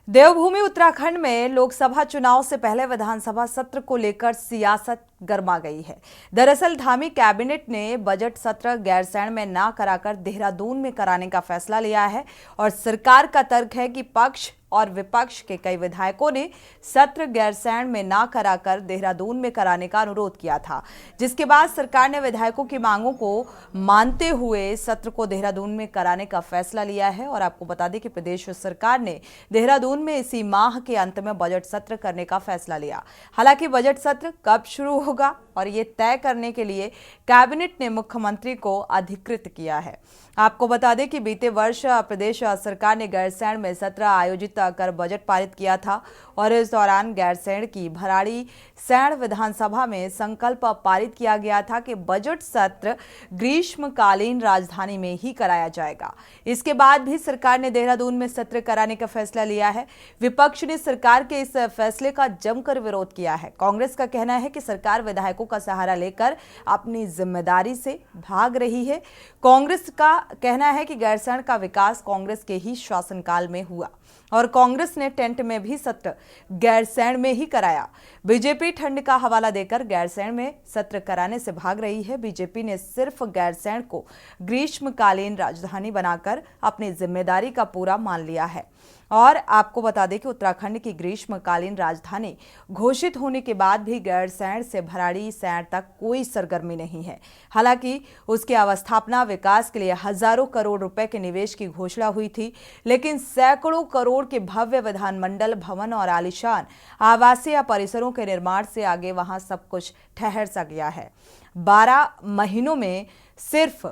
देवभूमि उत्तराखंड में लोकसभा चुनाव से पहले विधानसभा सत्र को लेकर सियासत गर्मा गई है। दरअसल धामी कैबिनेट ने बजट सत्र गैरसैंण में ना कराकर देहरादून में कराने का फैसला लिया है और सरकार का तर्क है कि पक्ष और विपक्ष के कई विधायकों ने सत्र गैरसैंण में ना कराकर देहरादून में कराने का अनुरोध किया था, जिसके बाद सरकार ने विधायकों की मांगों को मानते हुए सत्र को देहरादून में कराने का फैसला लिया है। और आपको बता दें कि प्रदेश सरकार ने देहरादून में इसी माह के अंत में बजट सत्र करने का फैसला लिया। हालांकि बजट सत्र कब शुरू होगा और ये तय करने के लिए कैबिनेट ने मुख्यमंत्री को अधिकृत किया है। आपको बता दें कि बीते वर्ष प्रदेश सरकार ने गैरसैंण में सत्र आयोजित कर बजट पारित किया था और इस दौरान गैरसैंण की भराड़ीसैंण विधानसभा में संकल्प पारित किया गया था कि बजट सत्र ग्रीष्मकालीन राजधानी में ही कराया जाएगा। इसके बाद भी सरकार ने देहरादून में सत्र कराने का फैसला लिया है। विपक्ष ने सरकार के इस फैसले का जमकर विरोध किया है। कांग्रेस का कहना है कि सरकार विधायकों का सहारा लेकर अपनी जिम्मेदारी से भाग रही है। कांग्रेस का कहना है कि गैरसैंण का विकास कांग्रेस के ही शासनकाल में हुआ और कांग्रेस ने टेंट में भी सत्र गैरसैंण में ही कराया। बीजेपी ठंड का हवाला देकर गैरसैंण में सत्र कराने से भाग रही है। बीजेपी ने सिर्फ गैरसैंण को ग्रीष्मकालीन राजधानी बनाकर अपनी जिम्मेदारी का पूरा मान लिया है। और आपको बता दें कि उत्तराखंड की ग्रीष्मकालीन राजधानी घोषित होने के बाद भी गैरसैंण से भराड़ीसैंण तक कोई सरगर्मी नहीं है। हालांकि उसके अवस्थापना विकास के लिए हजारों करोड़ रुपए के निवेश की घोषणा हुई थी, लेकिन सैकड़ों करोड़ के भव्य विधानमंडल भवन और आलीशान आवासीय परिसरों के निर्माण से आगे वहां सब कुछ ठहर सा गया है। 12 महीनों में सिर्फ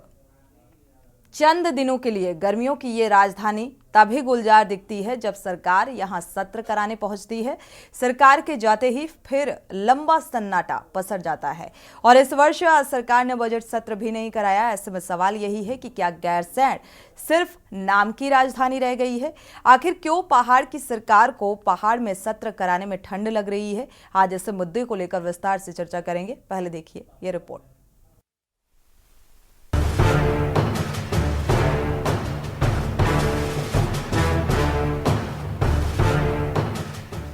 चंद दिनों के लिए गर्मियों की ये राजधानी तभी गुलजार दिखती है जब सरकार यहां सत्र कराने पहुंचती है। सरकार के जाते ही फिर लंबा सन्नाटा पसर जाता है और इस वर्ष सरकार ने बजट सत्र भी नहीं कराया। ऐसे में सवाल यही है कि क्या गैरसैंण सिर्फ नाम की राजधानी रह गई है? आखिर क्यों पहाड़ की सरकार को पहाड़ में सत्र कराने में ठंड लग रही है? आज इस मुद्दे को लेकर विस्तार से चर्चा करेंगे। पहले देखिए ये रिपोर्ट।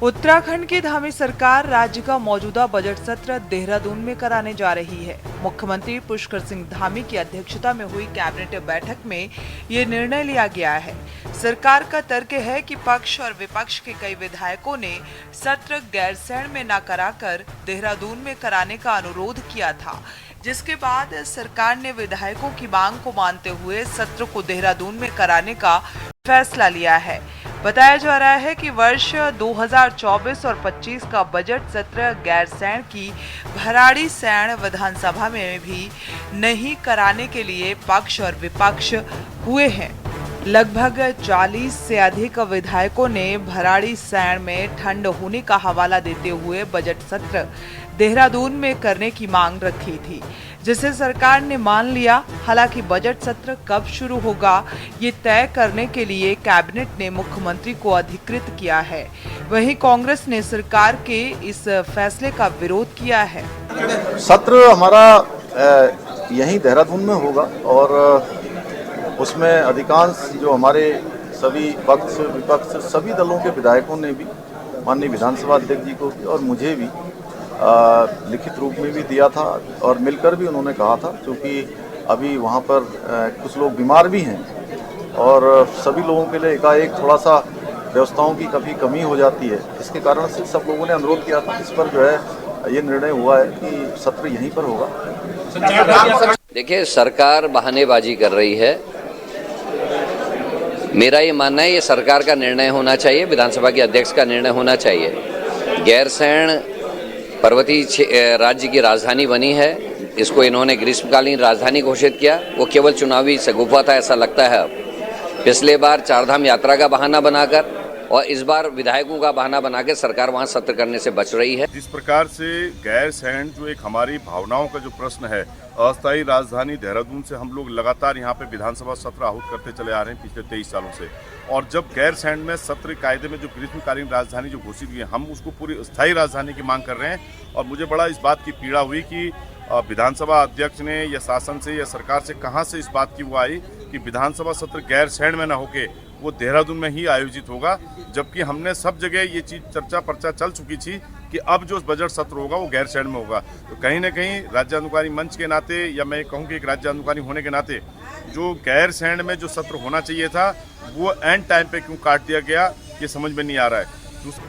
उत्तराखंड की धामी सरकार राज्य का मौजूदा बजट सत्र देहरादून में कराने जा रही है। मुख्यमंत्री पुष्कर सिंह धामी की अध्यक्षता में हुई कैबिनेट बैठक में ये निर्णय लिया गया है। सरकार का तर्क है कि पक्ष और विपक्ष के कई विधायकों ने सत्र गैरसैंण में न कराकर देहरादून में कराने का अनुरोध किया था, जिसके बाद सरकार ने विधायकों की मांग को मानते हुए सत्र को देहरादून में कराने का फैसला लिया है। बताया जा रहा है कि वर्ष 2024 और 25 का बजट सत्र गैरसैंण की भराड़ीसैंण विधानसभा में भी नहीं कराने के लिए पक्ष और विपक्ष हुए हैं। लगभग 40 से अधिक विधायकों ने भराड़ीसैंण में ठंड होने का हवाला देते हुए बजट सत्र देहरादून में करने की मांग रखी थी, जिसे सरकार ने मान लिया। हालांकि बजट सत्र कब शुरू होगा ये तय करने के लिए कैबिनेट ने मुख्यमंत्री को अधिकृत किया है। वहीं कांग्रेस ने सरकार के इस फैसले का विरोध किया है। सत्र हमारा यहीं देहरादून में होगा और उसमें अधिकांश जो हमारे सभी पक्ष विपक्ष सभी दलों के विधायकों ने भी माननीय विधानसभा अध्यक्ष जी को भी और मुझे भी लिखित रूप में भी दिया था और मिलकर भी उन्होंने कहा था, क्योंकि अभी वहाँ पर कुछ लोग बीमार भी हैं और सभी लोगों के लिए एकाएक थोड़ा सा व्यवस्थाओं की कभी कमी हो जाती है। इसके कारण से सब लोगों ने अनुरोध किया था। इस पर जो है ये निर्णय हुआ है कि सत्र यहीं पर होगा। देखिए, सरकार बहानेबाजी कर रही है। मेरा ये मानना है ये सरकार का निर्णय होना चाहिए, विधानसभा के अध्यक्ष का निर्णय होना चाहिए। गैरसैंण पर्वतीय राज्य की राजधानी बनी है, इसको इन्होंने ग्रीष्मकालीन राजधानी घोषित किया। वो केवल चुनावी शगुफा था ऐसा लगता है। अब पिछले बार चारधाम यात्रा का बहाना बनाकर और इस बार विधायकों का बहाना बनाकर सरकार वहां सत्र करने से बच रही है। जिस प्रकार से गैरसैंण जो एक हमारी भावनाओं का जो प्रश्न है, अस्थायी राजधानी देहरादून से हम लोग लगातार यहाँ पे विधानसभा सत्र आहूत करते चले आ रहे हैं पिछले 23 सालों से, और जब गैरसैंण में सत्र कायदे में जो ग्रीष्मकालीन राजधानी जो घोषित हुई है, हम उसको पूरी स्थायी राजधानी की मांग कर रहे हैं। और मुझे बड़ा इस बात की पीड़ा हुई कि विधानसभा अध्यक्ष ने या शासन से या सरकार से कहां से इस बात की वो आई कि विधानसभा सत्र गैरसैंण में न होके वो देहरादून में ही आयोजित होगा, जबकि हमने सब जगह ये चीज़ चर्चा पर्चा चल चुकी थी कि अब जो बजट सत्र होगा वो गैरसैंण में होगा। तो कहीं ना कहीं राज्यानुकारी मंच के नाते, या मैं कहूँ कि एक राज्यानुकारी होने के नाते, जो गैरसैंण में जो सत्र होना चाहिए था वो एंड टाइम पे क्यों काट दिया गया, ये समझ में नहीं आ रहा है।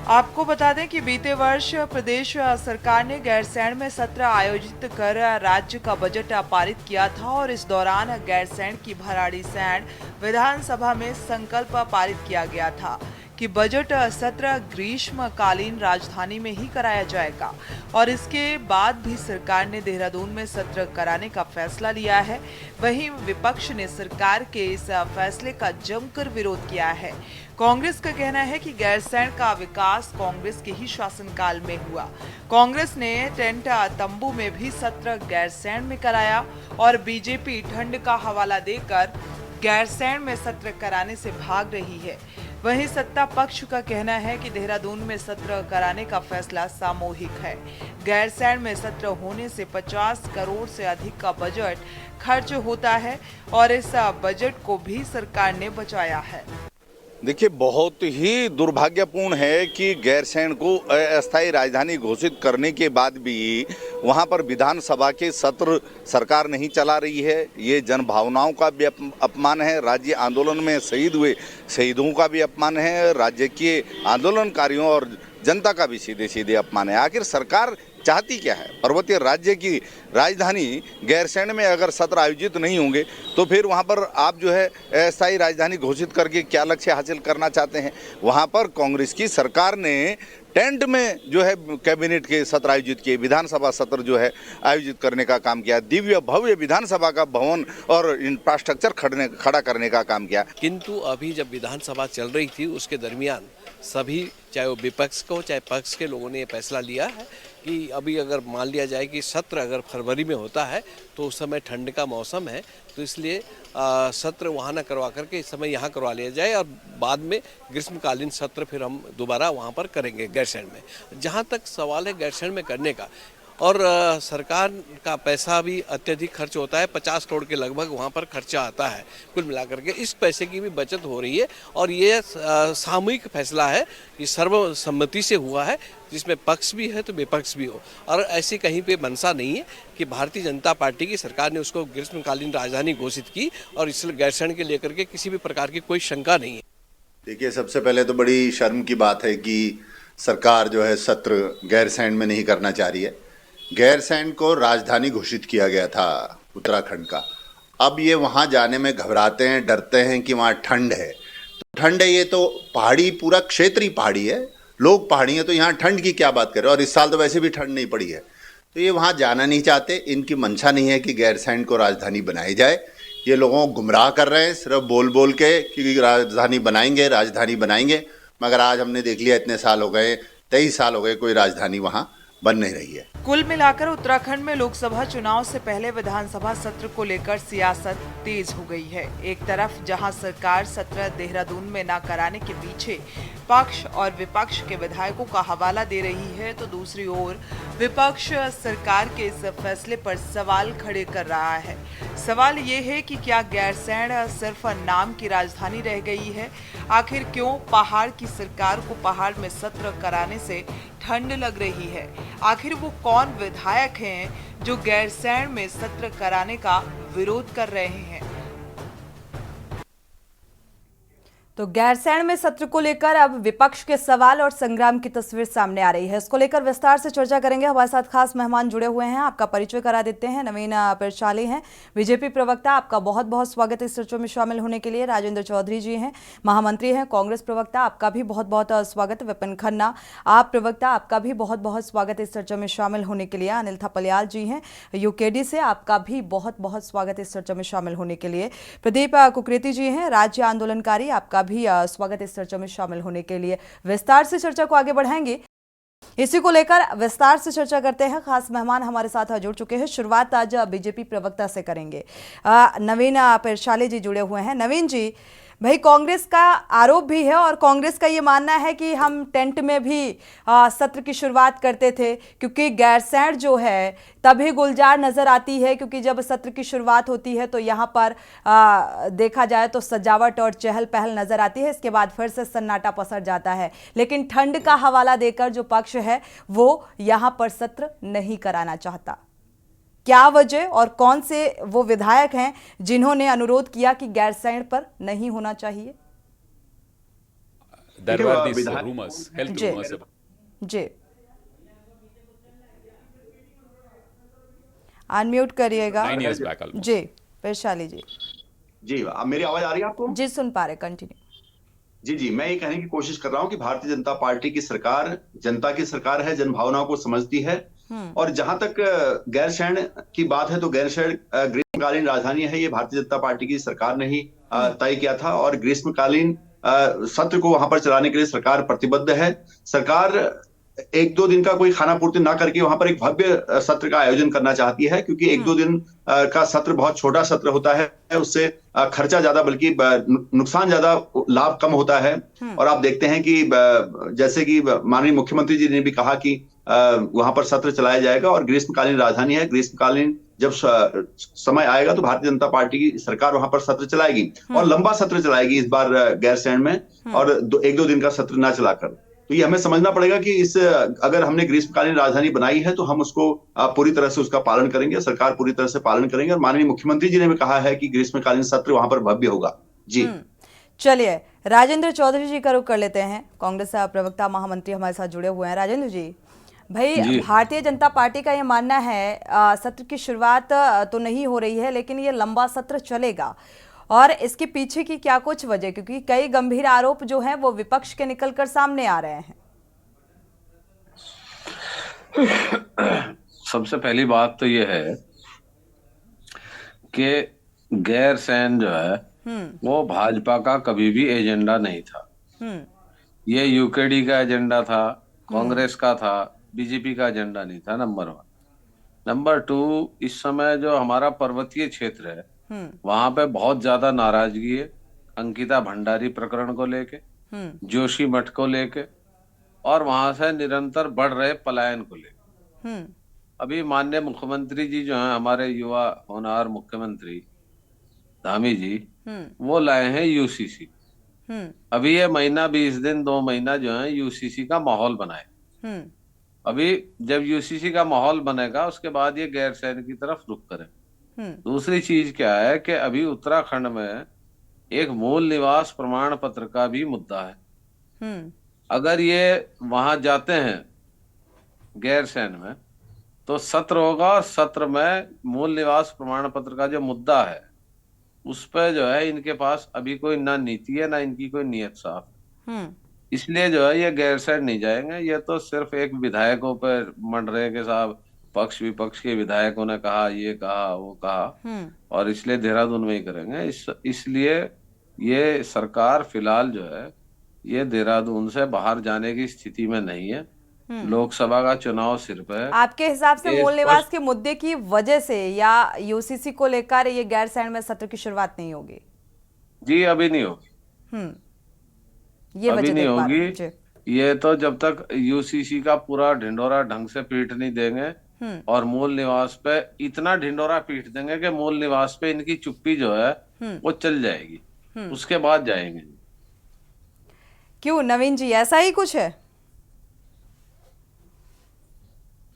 आपको बता दें कि बीते वर्ष प्रदेश सरकार ने गैरसैंण में सत्र आयोजित कर राज्य का बजट पारित किया था और इस दौरान गैरसैंण की भराड़ीसैंण विधानसभा में संकल्प पारित किया गया था कि बजट सत्र ग्रीष्मकालीन राजधानी में ही कराया जाएगा और इसके बाद भी सरकार ने देहरादून में सत्र कराने का फैसला लिया है। वहीं विपक्ष ने सरकार के इस फैसले का जमकर विरोध किया है। कांग्रेस का कहना है कि गैरसैंण का विकास कांग्रेस के ही शासनकाल में हुआ। कांग्रेस ने टेंट तंबू में भी सत्र गैरसैंण में कराया और बीजेपी ठंड का हवाला देकर गैरसैंण में सत्र कराने से भाग रही है। वहीं सत्ता पक्ष का कहना है कि देहरादून में सत्र कराने का फैसला सामूहिक है। गैरसैंण में सत्र होने से 50 करोड़ से अधिक का बजट खर्च होता है और इस बजट को भी सरकार ने बचाया है। देखिए, बहुत ही दुर्भाग्यपूर्ण है कि गैरसैंण को अस्थायी राजधानी घोषित करने के बाद भी वहां पर विधानसभा के सत्र सरकार नहीं चला रही है। ये जन भावनाओं का भी अपमान है, राज्य आंदोलन में शहीद हुए शहीदों का भी अपमान है, राज्य के आंदोलनकारियों और जनता का भी सीधे सीधे अपमान है। आखिर सरकार चाहती क्या है? पर्वतीय राज्य की राजधानी गैरसैंण में अगर सत्र आयोजित नहीं होंगे तो फिर वहां पर आप जो है अस्थायी राजधानी घोषित करके क्या लक्ष्य हासिल करना चाहते हैं? वहां पर कांग्रेस की सरकार ने टेंट में जो है कैबिनेट के सत्र आयोजित किए, विधानसभा सत्र जो है आयोजित करने का काम किया, दिव्य भव्य विधानसभा का भवन और इंफ्रास्ट्रक्चर खड़ा करने का काम किया। किंतु अभी जब विधानसभा चल रही थी उसके दरमियान सभी, चाहे वो विपक्ष को चाहे पक्ष के लोगों ने ये फैसला लिया है कि अभी अगर मान लिया जाए कि सत्र अगर फरवरी में होता है तो उस समय ठंड का मौसम है, तो इसलिए सत्र वहाँ न करवा करके इस समय यहाँ करवा लिया जाए और बाद में ग्रीष्मकालीन सत्र फिर हम दोबारा वहाँ पर करेंगे गैरसैंण में। जहाँ तक सवाल है गैरसैंण में करने का, और सरकार का पैसा भी अत्यधिक खर्च होता है, 50 करोड़ के लगभग वहाँ पर खर्चा आता है कुल मिलाकर के। इस पैसे की भी बचत हो रही है और ये सामूहिक फैसला है, ये सर्वसम्मति से हुआ है, जिसमें पक्ष भी है तो विपक्ष भी हो। और ऐसी कहीं पे मंशा नहीं है कि भारतीय जनता पार्टी की सरकार ने उसको ग्रीष्मकालीन राजधानी घोषित की और इसलिए गैरसैंण के लेकर के किसी भी प्रकार की कोई शंका नहीं है। देखिए, सबसे पहले तो बड़ी शर्म की बात है कि सरकार जो है सत्र गैरसैंण में नहीं करना चाह रही है। गैरसैंण को राजधानी घोषित किया गया था उत्तराखंड का। अब ये वहाँ जाने में घबराते हैं, डरते हैं कि वहाँ ठंड है। तो ठंड है, ये तो पहाड़ी, पूरा क्षेत्र ही पहाड़ी है, लोग पहाड़ी हैं, तो यहाँ ठंड की क्या बात करें। और इस साल तो वैसे भी ठंड नहीं पड़ी है, तो ये वहाँ जाना नहीं चाहते। इनकी मंशा नहीं है कि गैरसैंण को राजधानी बनाई जाए। ये लोगों को गुमराह कर रहे हैं सिर्फ बोल बोल के कि राजधानी बनाएंगे, राजधानी बनाएंगे। मगर आज हमने देख लिया, इतने साल हो गए, 23 साल हो गए, कोई राजधानी वहाँ बन नहीं रही है। कुल मिलाकर उत्तराखंड में लोकसभा चुनाव से पहले विधानसभा सत्र को लेकर सियासत तेज हो गई है। एक तरफ जहां सरकार सत्र देहरादून में न कराने के पीछे पक्ष और विपक्ष के विधायकों का हवाला दे रही है, तो दूसरी ओर विपक्ष सरकार के इस फैसले पर सवाल खड़े कर रहा है। सवाल ये है कि क्या गैरसैंण सिर्फ नाम की राजधानी रह गई है? आखिर क्यों पहाड़ की सरकार को पहाड़ में सत्र कराने से ठंड लग रही है? आखिर वो कौन विधायक हैं जो गैरसैंण में सत्र कराने का विरोध कर रहे हैं? तो गैरसैंण में सत्र को लेकर अब विपक्ष के सवाल और संग्राम की तस्वीर सामने आ रही है। इसको लेकर विस्तार से चर्चा करेंगे। हमारे साथ खास मेहमान जुड़े हुए हैं, आपका परिचय करा देते हैं। नवीन पिरशाली हैं, बीजेपी प्रवक्ता, आपका बहुत बहुत स्वागत है इस चर्चा में शामिल होने के लिए। राजेंद्र चौधरी जी हैं, महामंत्री हैं, कांग्रेस प्रवक्ता, आपका भी बहुत बहुत स्वागत है। विपिन खन्ना, आप प्रवक्ता, आपका भी बहुत बहुत स्वागत है इस चर्चा में शामिल होने के लिए। अनिल थपलियाल जी हैं यूकेडी से, आपका भी बहुत बहुत स्वागत है इस चर्चा में शामिल होने के लिए। प्रदीप कुकरेती जी हैं, राज्य आंदोलनकारी, आपका भी स्वागत इस चर्चा में शामिल होने के लिए। विस्तार से चर्चा को आगे बढ़ाएंगे। इसी को लेकर विस्तार से चर्चा करते हैं। खास मेहमान हमारे साथ जुड़ चुके हैं। शुरुआत आज बीजेपी प्रवक्ता से करेंगे। नवीन पिरशाली जी जुड़े हुए हैं। नवीन जी, भाई कांग्रेस का आरोप भी है और कांग्रेस का ये मानना है कि हम टेंट में भी सत्र की शुरुआत करते थे, क्योंकि गैरसैंण जो है तभी गुलजार नजर आती है, क्योंकि जब सत्र की शुरुआत होती है तो यहाँ पर देखा जाए तो सजावट और चहल पहल नजर आती है, इसके बाद फिर से सन्नाटा पसर जाता है। लेकिन ठंड का हवाला देकर जो पक्ष है वो यहाँ पर सत्र नहीं कराना चाहता। क्या वजह और कौन से वो विधायक हैं जिन्होंने अनुरोध किया कि गैरसैंण पर नहीं होना चाहिए? There were these rumors, health जी rumors. जी, अनम्यूट करिएगा 9 years back almost. जी। वैशाली जी, जी, अब मेरी आवाज आ रही है आपको? जी सुन पा रहे, कंटिन्यू। जी, मैं ये कहने की कोशिश कर रहा हूं कि भारतीय जनता पार्टी की सरकार जनता की सरकार है, जन भावनाओं को समझती है। और जहां तक गैरसैंण की बात है तो गैरसैंण ग्रीष्मकालीन राजधानी है, ये भारतीय जनता पार्टी की सरकार ने ही तय किया था और ग्रीष्मकालीन सत्र को वहां पर चलाने के लिए सरकार प्रतिबद्ध है। सरकार 1-2 दिन का कोई खाना पूर्ति ना करके वहां पर एक भव्य सत्र का आयोजन करना चाहती है, क्योंकि 1-2 दिन का सत्र बहुत छोटा सत्र होता है, उससे खर्चा ज्यादा बल्कि नुकसान ज्यादा, लाभ कम होता है। और आप देखते हैं कि जैसे कि माननीय मुख्यमंत्री जी ने भी कहा कि वहां पर सत्र चलाया जाएगा और ग्रीष्मकालीन राजधानी है, ग्रीष्मकालीन जब समय आएगा तो भारतीय जनता पार्टी की सरकार वहां पर सत्र चलाएगी और लंबा सत्र चलाएगी इस बार गैरसैंण में, और 1-2 दिन का सत्र ना चलाकर। तो ये हमें समझना पड़ेगा कि इस अगर हमने ग्रीष्मकालीन राजधानी बनाई है तो हम उसको पूरी तरह से उसका पालन करेंगे, सरकार पूरी तरह से पालन करेंगे। और माननीय मुख्यमंत्री जी ने भी कहा है कि ग्रीष्मकालीन सत्र वहां पर भव्य होगा। जी चलिए, राजेंद्र चौधरी जी का रुख कर लेते हैं, कांग्रेस प्रवक्ता महामंत्री हमारे साथ जुड़े हुए हैं। राजेंद्र जी, भाई भारतीय जनता पार्टी का ये मानना है सत्र की शुरुआत तो नहीं हो रही है, लेकिन ये लंबा सत्र चलेगा, और इसके पीछे की क्या कुछ वजह, क्योंकि कई गंभीर आरोप जो हैं वो विपक्ष के निकलकर सामने आ रहे हैं। सबसे पहली बात तो ये है कि गैरसैंण जो है वो भाजपा का कभी भी एजेंडा नहीं था। ये यूकेडी का एजेंडा था, कांग्रेस का था, बीजेपी का एजेंडा नहीं था, नंबर 1। नंबर 2, इस समय जो हमारा पर्वतीय क्षेत्र है वहां पे बहुत ज्यादा नाराजगी है अंकिता भंडारी प्रकरण को लेके, जोशी मठ को लेके, और वहां से निरंतर बढ़ रहे पलायन को लेके। अभी माननीय मुख्यमंत्री जी जो हैं, हमारे युवा होनहार मुख्यमंत्री धामी जी, वो लाए हैं यूसीसी। अभी ये महीना 20 दिन 2 महीना जो है यूसीसी का माहौल बनाए। अभी जब यूसीसी का माहौल बनेगा उसके बाद ये गैरसैंण की तरफ रुख करें। दूसरी चीज क्या है कि अभी उत्तराखंड में एक मूल निवास प्रमाण पत्र का भी मुद्दा है। अगर ये वहां जाते हैं गैरसैंण में तो सत्र होगा, और सत्र में मूल निवास प्रमाण पत्र का जो मुद्दा है उस पर जो है इनके पास अभी कोई ना नीति है ना इनकी कोई नीयत साफ है। इसलिए जो है ये गैरसैंण नहीं जाएंगे। ये तो सिर्फ एक विधायकों पर मंड रहे के साहब, पक्ष विपक्ष के विधायकों ने कहा, ये कहा, वो कहा, और इसलिए देहरादून में ही करेंगे। इसलिए ये सरकार फिलहाल जो है ये देहरादून से बाहर जाने की स्थिति में नहीं है। लोकसभा का चुनाव सिर पे है। आपके हिसाब से मूल निवास के मुद्दे की वजह से या यूसीसी को लेकर ये गैरसैंण में सत्र की शुरुआत नहीं होगी? जी अभी नहीं होगी। ये अभी वजह नहीं होगी। ये तो जब तक यूसीसी का पूरा ढिंडोरा ढंग से पीट नहीं देंगे और मूल निवास पे इतना ढिंडोरा पीट देंगे कि मूल निवास पे इनकी चुप्पी जो है वो चल जाएगी, उसके बाद जाएंगे। क्यों नवीन जी, ऐसा ही कुछ है?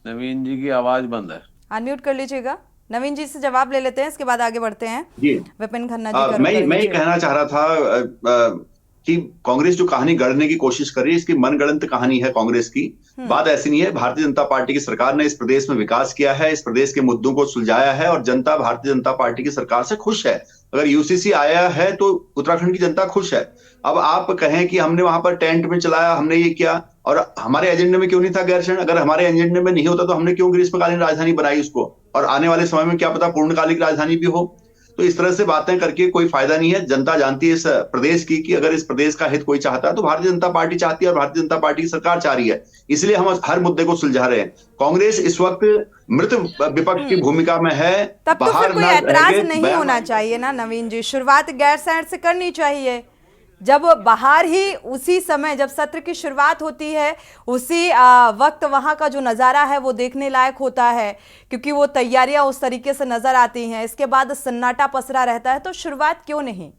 नवीन जी की आवाज बंद है, अनम्यूट कर लीजिएगा। नवीन जी से जवाब ले लेते हैं, इसके बाद आगे बढ़ते हैं। जी विपिन खन्ना जी का मैं ये कहना चाह रहा था कि कांग्रेस जो कहानी गढ़ने की कोशिश कर रही है इसकी मनगढ़ंत कहानी है कांग्रेस की। बात ऐसी नहीं है। भारतीय जनता पार्टी की सरकार ने इस प्रदेश में विकास किया है, इस प्रदेश के मुद्दों को सुलझाया है और जनता भारतीय जनता पार्टी की सरकार से खुश है। अगर यूसीसी आया है तो उत्तराखंड की जनता खुश है। अब आप कहें कि हमने वहां पर टेंट में चलाया, हमने ये किया, और हमारे एजेंडे में क्यों नहीं था गैरसैंण? अगर हमारे एजेंडे में नहीं होता तो हमने क्यों ग्रीष्मकालीन राजधानी बनाई उसको, और आने वाले समय में क्या पता पूर्णकालिक राजधानी भी हो। तो इस तरह से बातें करके कोई फायदा नहीं है। जनता जानती है इस प्रदेश की कि अगर इस प्रदेश का हित कोई चाहता है तो भारतीय जनता पार्टी चाहती है और भारतीय जनता पार्टी की सरकार चाह रही है। इसलिए हम हर मुद्दे को सुलझा रहे हैं। कांग्रेस इस वक्त मृत विपक्ष की भूमिका में है। तब तो फिर कोई ऐतराज नहीं होना चाहिए ना नवीन जी? शुरुआत गैरसैंण से करनी चाहिए, जब बाहर ही उसी समय जब सत्र की शुरुआत होती है उसी वक्त वहां का जो नज़ारा है वो देखने लायक होता है, क्योंकि वो तैयारियां उस तरीके से नजर आती हैं। इसके बाद सन्नाटा पसरा रहता है, तो शुरुआत क्यों नहीं?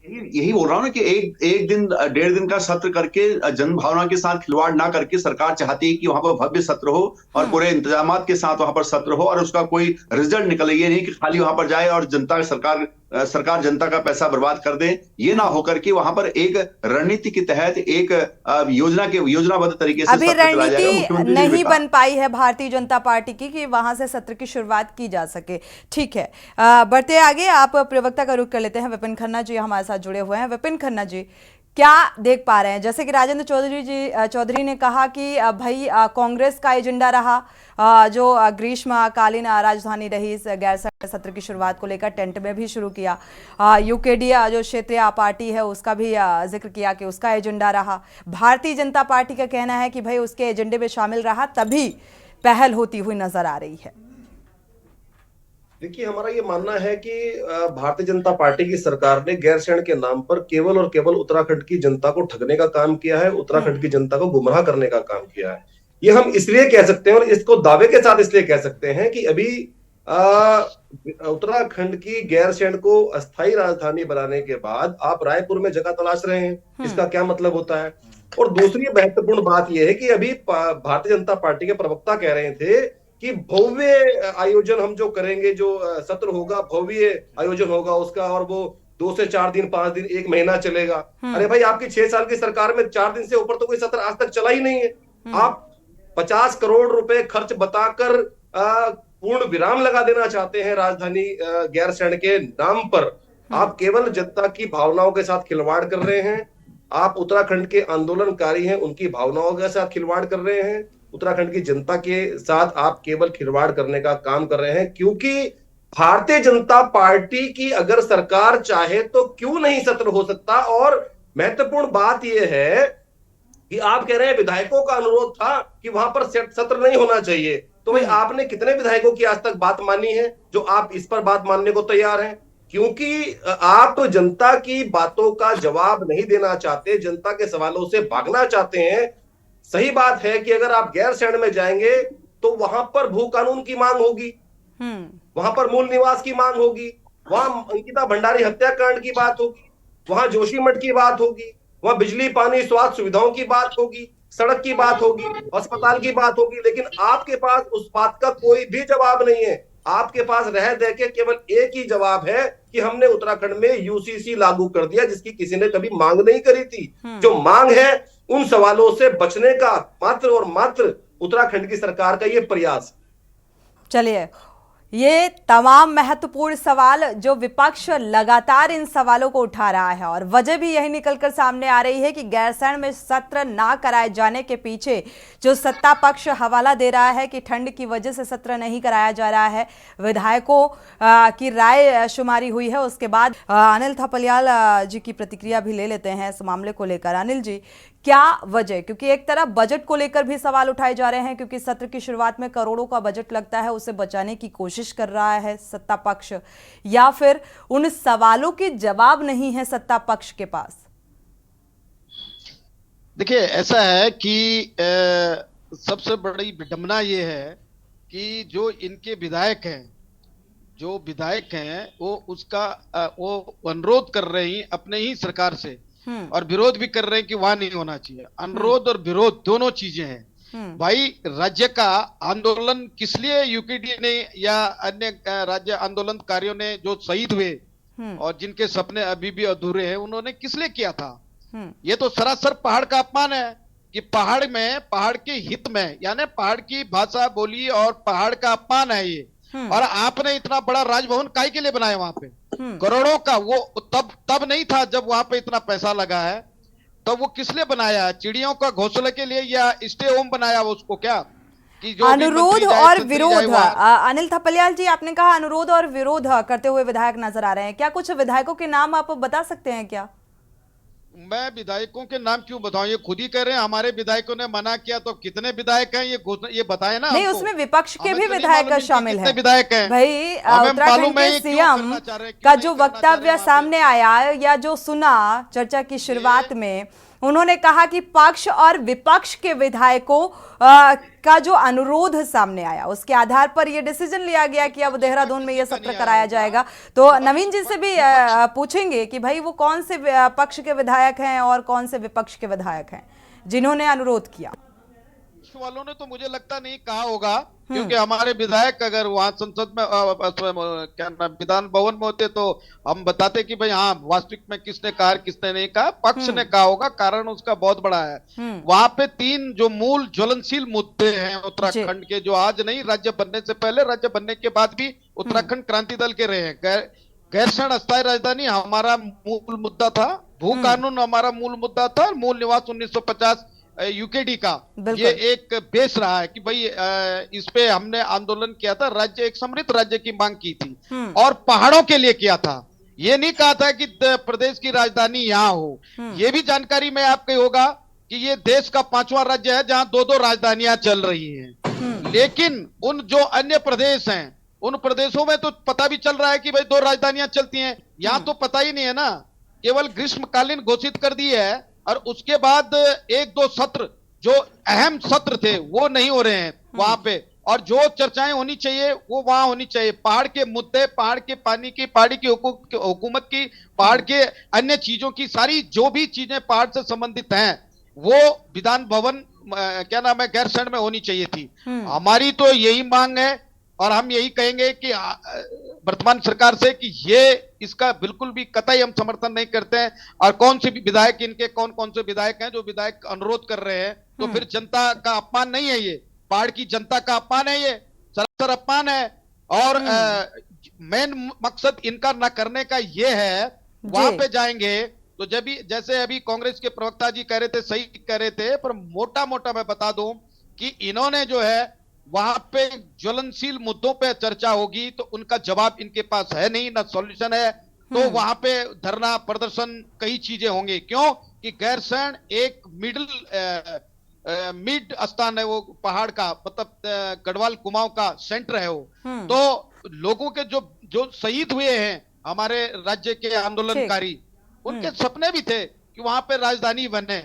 यही बोल रहा हूं ना कि एक दिन 1.5 दिन का सत्र करके जन भावना के साथ खिलवाड़ ना करके सरकार चाहती है कि वहां पर भव्य सत्र हो और पूरे इंतजामात के साथ वहां पर सत्र हो और उसका कोई रिजल्ट निकले। ये नहीं कि खाली वहां पर जाए और सरकार जनता का पैसा बर्बाद कर दे। ये ना होकर कि वहां पर एक रणनीति के तहत एक योजनाबद्ध तरीके से अभी रणनीति नहीं बन पाई है भारतीय जनता पार्टी की कि वहां से सत्र की शुरुआत की जा सके। ठीक है, बढ़ते आगे। आप प्रवक्ता का रुख कर लेते हैं। विपिन खन्ना जी हमारे साथ जुड़े हुए हैं। विपिन खन्ना जी, क्या देख पा रहे हैं? जैसे कि राजेंद्र चौधरी ने कहा कि भाई कांग्रेस का एजेंडा रहा जो ग्रीष्मकालीन राजधानी रही इस गैरसैंण सत्र की शुरुआत को लेकर टेंट में भी शुरू किया। यूकेडी जो क्षेत्रीय पार्टी है उसका भी जिक्र किया कि उसका एजेंडा रहा। भारतीय जनता पार्टी का कहना है कि भाई उसके एजेंडे में शामिल रहा तभी पहल होती हुई नजर आ रही है। देखिए, हमारा ये मानना है कि भारतीय जनता पार्टी की सरकार ने गैरसैंण के नाम पर केवल और केवल उत्तराखंड की जनता को ठगने का काम किया है, उत्तराखंड की जनता को गुमराह करने का काम किया है। ये हम इसलिए कह सकते हैं और इसको दावे के साथ इसलिए कह सकते हैं कि अभी उत्तराखंड की गैरसैंण को अस्थायी राजधानी बनाने के बाद आप रायपुर में जगह तलाश रहे हैं। इसका क्या मतलब होता है? और दूसरी महत्वपूर्ण बात यह है कि अभी भारतीय जनता पार्टी के प्रवक्ता कह रहे थे कि भव्य आयोजन हम जो करेंगे, जो सत्र होगा भव्य आयोजन होगा उसका, और वो 2 से 4 दिन 5 दिन 1 महीना चलेगा। अरे भाई, आपकी 6 साल की सरकार में 4 दिन से ऊपर तो कोई सत्र आज तक चला ही नहीं है। आप 50 करोड़ रुपए खर्च बताकर पूर्ण विराम लगा देना चाहते हैं राजधानी गैरसैंण के नाम पर। आप केवल जनता की भावनाओं के साथ खिलवाड़ कर रहे हैं। आप उत्तराखंड के आंदोलनकारी हैं, उनकी भावनाओं के साथ खिलवाड़ कर रहे हैं। उत्तराखंड की जनता के साथ आप केवल खिलवाड़ करने का काम कर रहे हैं, क्योंकि भारतीय जनता पार्टी की अगर सरकार चाहे तो क्यों नहीं सत्र हो सकता। और महत्वपूर्ण बात यह है कि आप कह रहे हैं विधायकों का अनुरोध था कि वहां पर सत्र नहीं होना चाहिए। तो भाई, आपने कितने विधायकों की आज तक बात मानी है जो आप इस पर बात मानने को तैयार हैं? क्योंकि आप जनता की बातों का जवाब नहीं देना चाहते, जनता के सवालों से भागना चाहते हैं। सही बात है कि अगर आप गैरसैंण में जाएंगे तो वहां पर भू कानून की मांग होगी, वहां पर मूल निवास की मांग होगी, वहां अंकिता भंडारी हत्याकांड की बात होगी, वहां जोशीमठ की बात होगी, वहां बिजली पानी स्वास्थ्य सुविधाओं की बात होगी, सड़क की बात होगी, अस्पताल की बात होगी। लेकिन आपके पास उस बात का कोई भी जवाब नहीं है। आपके पास रह दे के केवल एक ही जवाब है कि हमने उत्तराखंड में यूसीसी लागू कर दिया, जिसकी किसी ने कभी मांग नहीं करी थी। जो मांग है उन सवालों से बचने का मात्र और मात्र उत्तराखंड की सरकार का ये प्रयास। चलिए, ये तमाम महत्वपूर्ण सवाल जो विपक्ष लगातार इन सवालों को उठा रहा है और वजह भी यही निकलकर सामने आ रही है कि गैरसैंण में सत्र ना कराए जाने के पीछे जो सत्ता पक्ष हवाला दे रहा है कि ठंड की वजह से सत्र नहीं कराया जा रहा है। विधायकों की राय शुमारी हुई है। उसके बाद अनिल थपलियाल जी की प्रतिक्रिया भी ले लेते हैं इस मामले को लेकर। अनिल जी, क्या वजह? क्योंकि एक तरफ बजट को लेकर भी सवाल उठाए जा रहे हैं, क्योंकि सत्र की शुरुआत में करोड़ों का बजट लगता है, उसे बचाने की कोशिश कर रहा है सत्ता पक्ष, या फिर उन सवालों के जवाब नहीं है सत्ता पक्ष के पास? देखिए, ऐसा है कि सबसे बड़ी विडंबना ये है कि जो इनके विधायक हैं वो उसका वो अनुरोध कर रहे हैं अपने ही सरकार से और विरोध भी कर रहे हैं कि वहां नहीं होना चाहिए। अनुरोध और विरोध दोनों चीजें हैं। भाई, राज्य का आंदोलन किस लिए यूकेडी ने या अन्य राज्य आंदोलनकारियों ने जो शहीद हुए और जिनके सपने अभी भी अधूरे हैं, उन्होंने किस लिए किया था? ये तो सरासर पहाड़ का अपमान है कि पहाड़ के हित में, यानी पहाड़ की भाषा बोली और पहाड़ का अपमान है ये। और आपने इतना बड़ा राजभवन काहे के लिए बनाया वहां पे? करोड़ों का वो तब नहीं था जब वहां पे इतना पैसा लगा है। तो वो किस लिए बनाया? चिड़ियों का घोंसले के लिए या स्टे होम बनाया उसको क्या? कि जो अनुरोध और विरोध। अनिल थपलियाल जी, आपने कहा अनुरोध और विरोध करते हुए विधायक नजर आ रहे हैं, क्या कुछ विधायकों के नाम आप बता सकते हैं क्या? मैं विधायकों के नाम क्यों बताऊं? ये खुद ही कह रहे हैं हमारे विधायकों ने मना किया, तो कितने विधायक हैं ये बताए ना नहीं, हमको। उसमें विपक्ष के हमें भी तो नहीं विधायक मालूम इनके शामिल कितने हैं। विधायक हैं। भाई हमें उत्तराखंड मालूम है के ये क्यों सीएम करना चाह रहे हैं, का क्यों जो नहीं करना चाह रहे वक्तव्य हैं वहाँ पे। सामने आया या जो सुना चर्चा की शुरुआत में, उन्होंने कहा कि पक्ष और विपक्ष के विधायकों का जो अनुरोध सामने आया उसके आधार पर यह डिसीजन लिया गया कि अब देहरादून में यह सत्र कराया जाएगा। तो नवीन जी से भी पूछेंगे कि भाई वो कौन से पक्ष के विधायक हैं और कौन से विपक्ष के विधायक हैं जिन्होंने अनुरोध किया। वालों ने तो मुझे लगता नहीं कहा होगा, क्योंकि हमारे विधायक अगर वहां संसद में क्या नाम विधान भवन में होते तो हम बताते कि भाई हाँ वास्तविक में किसने कहा किसने नहीं कहा। पक्ष ने कहा होगा, कारण उसका बहुत बड़ा है। वहां पे 3 जो मूल ज्वलनशील मुद्दे हैं उत्तराखंड के, जो आज नहीं राज्य बनने से पहले, राज्य बनने के बाद भी उत्तराखंड क्रांति दल के रहे हैं। गैरसैंण अस्थायी राजधानी हमारा मूल मुद्दा था, भू कानून हमारा मूल मुद्दा था, मूल निवास 1950 यूकेडी का ये एक बेस रहा है कि भाई इस पे हमने आंदोलन किया था, राज्य एक समृद्ध राज्य की मांग की थी और पहाड़ों के लिए किया था। ये नहीं कहा था कि प्रदेश की राजधानी यहाँ हो। ये भी जानकारी में आपको होगा कि ये देश का 5वां राज्य है जहां 2-2 राजधानियां चल रही हैं। लेकिन उन जो अन्य प्रदेश हैं उन प्रदेशों में तो पता भी चल रहा है कि भाई 2 राजधानियां चलती हैं, यहाँ तो पता ही नहीं है ना। केवल ग्रीष्मकालीन घोषित कर दी है और उसके बाद 1-2 सत्र जो अहम सत्र थे वो नहीं हो रहे हैं वहां पे, और जो चर्चाएं होनी चाहिए वो वहां होनी चाहिए। पहाड़ के मुद्दे, पहाड़ के पानी की, पहाड़ी की हुकूमत की, पहाड़ के अन्य चीजों की, सारी जो भी चीजें पहाड़ से संबंधित हैं वो विधान भवन क्या नाम है गैरसैंण में होनी चाहिए थी। हमारी तो यही मांग है और हम यही कहेंगे कि वर्तमान सरकार से कि ये इसका बिल्कुल भी कतई हम समर्थन नहीं करते हैं। और कौन से भी विधायक इनके कौन कौन से विधायक हैं जो विधायक अनुरोध कर रहे हैं, तो फिर जनता का अपमान नहीं है, ये पहाड़ की जनता का अपमान है, ये सरासर अपमान है। और मेन मकसद इनका न करने का ये है, वहां पे जाएंगे तो जब भी जैसे अभी कांग्रेस के प्रवक्ता जी कह रहे थे, सही कह रहे थे, पर मोटा मोटा मैं बता दूं कि इन्होंने जो है वहां पे ज्वलनशील मुद्दों पे चर्चा होगी तो उनका जवाब इनके पास है नहीं, ना सॉल्यूशन है। तो वहां पे धरना प्रदर्शन कई चीजें होंगे। क्यों कि गैरसैंण एक मिड स्थान है, वो पहाड़ का मतलब गढ़वाल कुमाऊं का सेंटर है वो। तो लोगों के जो शहीद हुए हैं हमारे राज्य के आंदोलनकारी, उनके सपने भी थे कि वहां पे राजधानी बने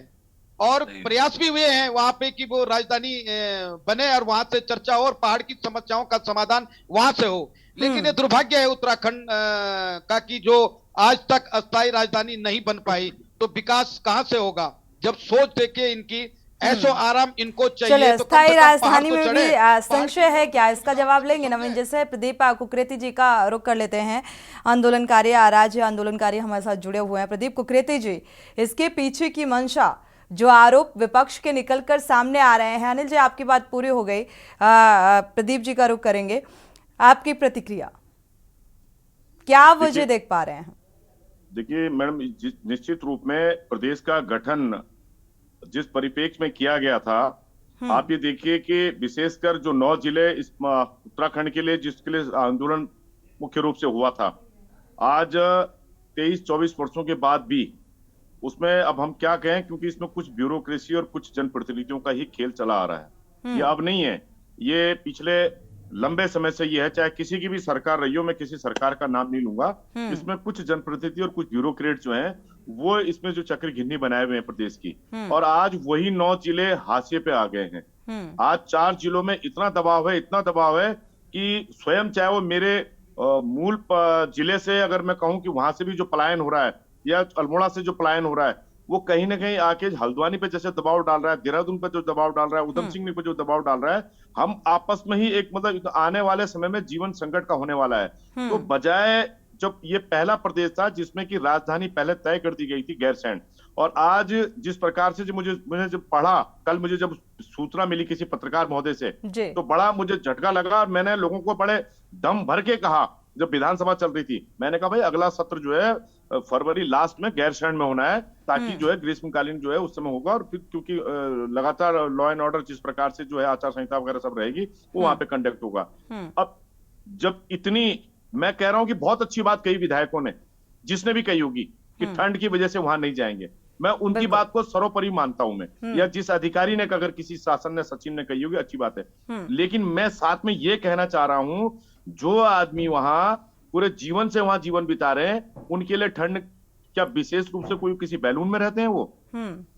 और प्रयास भी हुए हैं वहां पे कि वो राजधानी बने और वहां से चर्चा हो और पहाड़ की समस्याओं का समाधान वहां से हो। लेकिन ये दुर्भाग्य है उत्तराखंड का कि जो आज तक अस्थायी राजधानी नहीं बन पाई, तो विकास कहां से होगा जब सोच देखे इनकी ऐशो आराम इनको चाहिए। चलो, तो अस्थायी राजधानी में भी संशय है क्या, इसका जवाब लेंगे नवीन। जैसे प्रदीप कुकरेती जी का रुख कर लेते हैं, आंदोलनकारी राज्य आंदोलनकारी हमारे साथ जुड़े हुए हैं। प्रदीप कुकरेती जी, इसके पीछे की मंशा, जो आरोप विपक्ष के निकलकर सामने आ रहे हैं, अनिल जी आपकी बात पूरी हो गई, प्रदीप जी का रुख करेंगे, आपकी प्रतिक्रिया क्या वजह देख पा रहे हैं? देखिए मैडम, निश्चित रूप में प्रदेश का गठन जिस परिप्रेक्ष्य में किया गया था, आप ये देखिए कि विशेषकर जो 9 जिले इस उत्तराखंड के लिए जिसके लिए आंदोलन मुख्य रूप से हुआ था, आज 23-24 वर्षों के बाद भी उसमें अब हम क्या कहें, क्योंकि इसमें कुछ ब्यूरोक्रेसी और कुछ जनप्रतिनिधियों का ही खेल चला आ रहा है। ये अब नहीं है, ये पिछले लंबे समय से ये है। चाहे किसी की भी सरकार रही हो, मैं किसी सरकार का नाम नहीं लूंगा, इसमें कुछ जनप्रतिनिधि और कुछ ब्यूरोक्रेट जो हैं वो इसमें जो चक्र घिन्नी बनाए हुए हैं प्रदेश की, और आज वही 9 जिले हाशिए पे आ गए हैं। आज 4 जिलों में इतना दबाव है कि स्वयं चाहे वो मेरे मूल जिले से अगर मैं कहूं कि वहां से भी जो पलायन हो रहा है या अल्मोड़ा से जो पलायन हो रहा है, वो कहीं ना कहीं आके हल्द्वानी पे जैसे दबाव डाल रहा है, देहरादून पे जो दबाव डाल रहा है, उधम सिंह पे जो दबाव डाल रहा है, हम आपस में ही एक मतलब आने वाले समय में जीवन संकट का होने वाला है। तो बजाय जब ये पहला प्रदेश था जिसमें की राजधानी पहले तय कर दी गई थी गैरसैंण, और आज जिस प्रकार से जो मुझे जब पढ़ा, कल मुझे जब सूचना मिली किसी पत्रकार महोदय से, तो बड़ा मुझे झटका लगा। और मैंने लोगों को बड़े दम भर के कहा, जब विधानसभा चल रही थी, मैंने कहा भाई अगला सत्र जो है फरवरी लास्ट में गैरसैंण में होना है, ताकि जो है ग्रीष्मकालीन जो है उस समय होगा, और फिर क्योंकि लगातार लॉ एंड ऑर्डर जिस प्रकार से जो है आचार संहिता वगैरह सब रहेगी वो वहां पे कंडक्ट होगा। अब जब इतनी, मैं कह रहा हूं कि बहुत अच्छी बात कही विधायकों ने, जिसने भी कही होगी कि ठंड की वजह से वहां नहीं जाएंगे, मैं उनकी बात को सर्वोपरि मानता हूं मैं, या जिस अधिकारी ने अगर किसी शासन ने, सचिव ने कही होगी, अच्छी बात है। लेकिन मैं साथ में ये कहना चाह रहा हूं, जो आदमी वहां पूरे जीवन से वहां जीवन बिता रहे हैं, उनके लिए ठंड क्या विशेष रूप से कोई किसी बैलून में रहते हैं वो?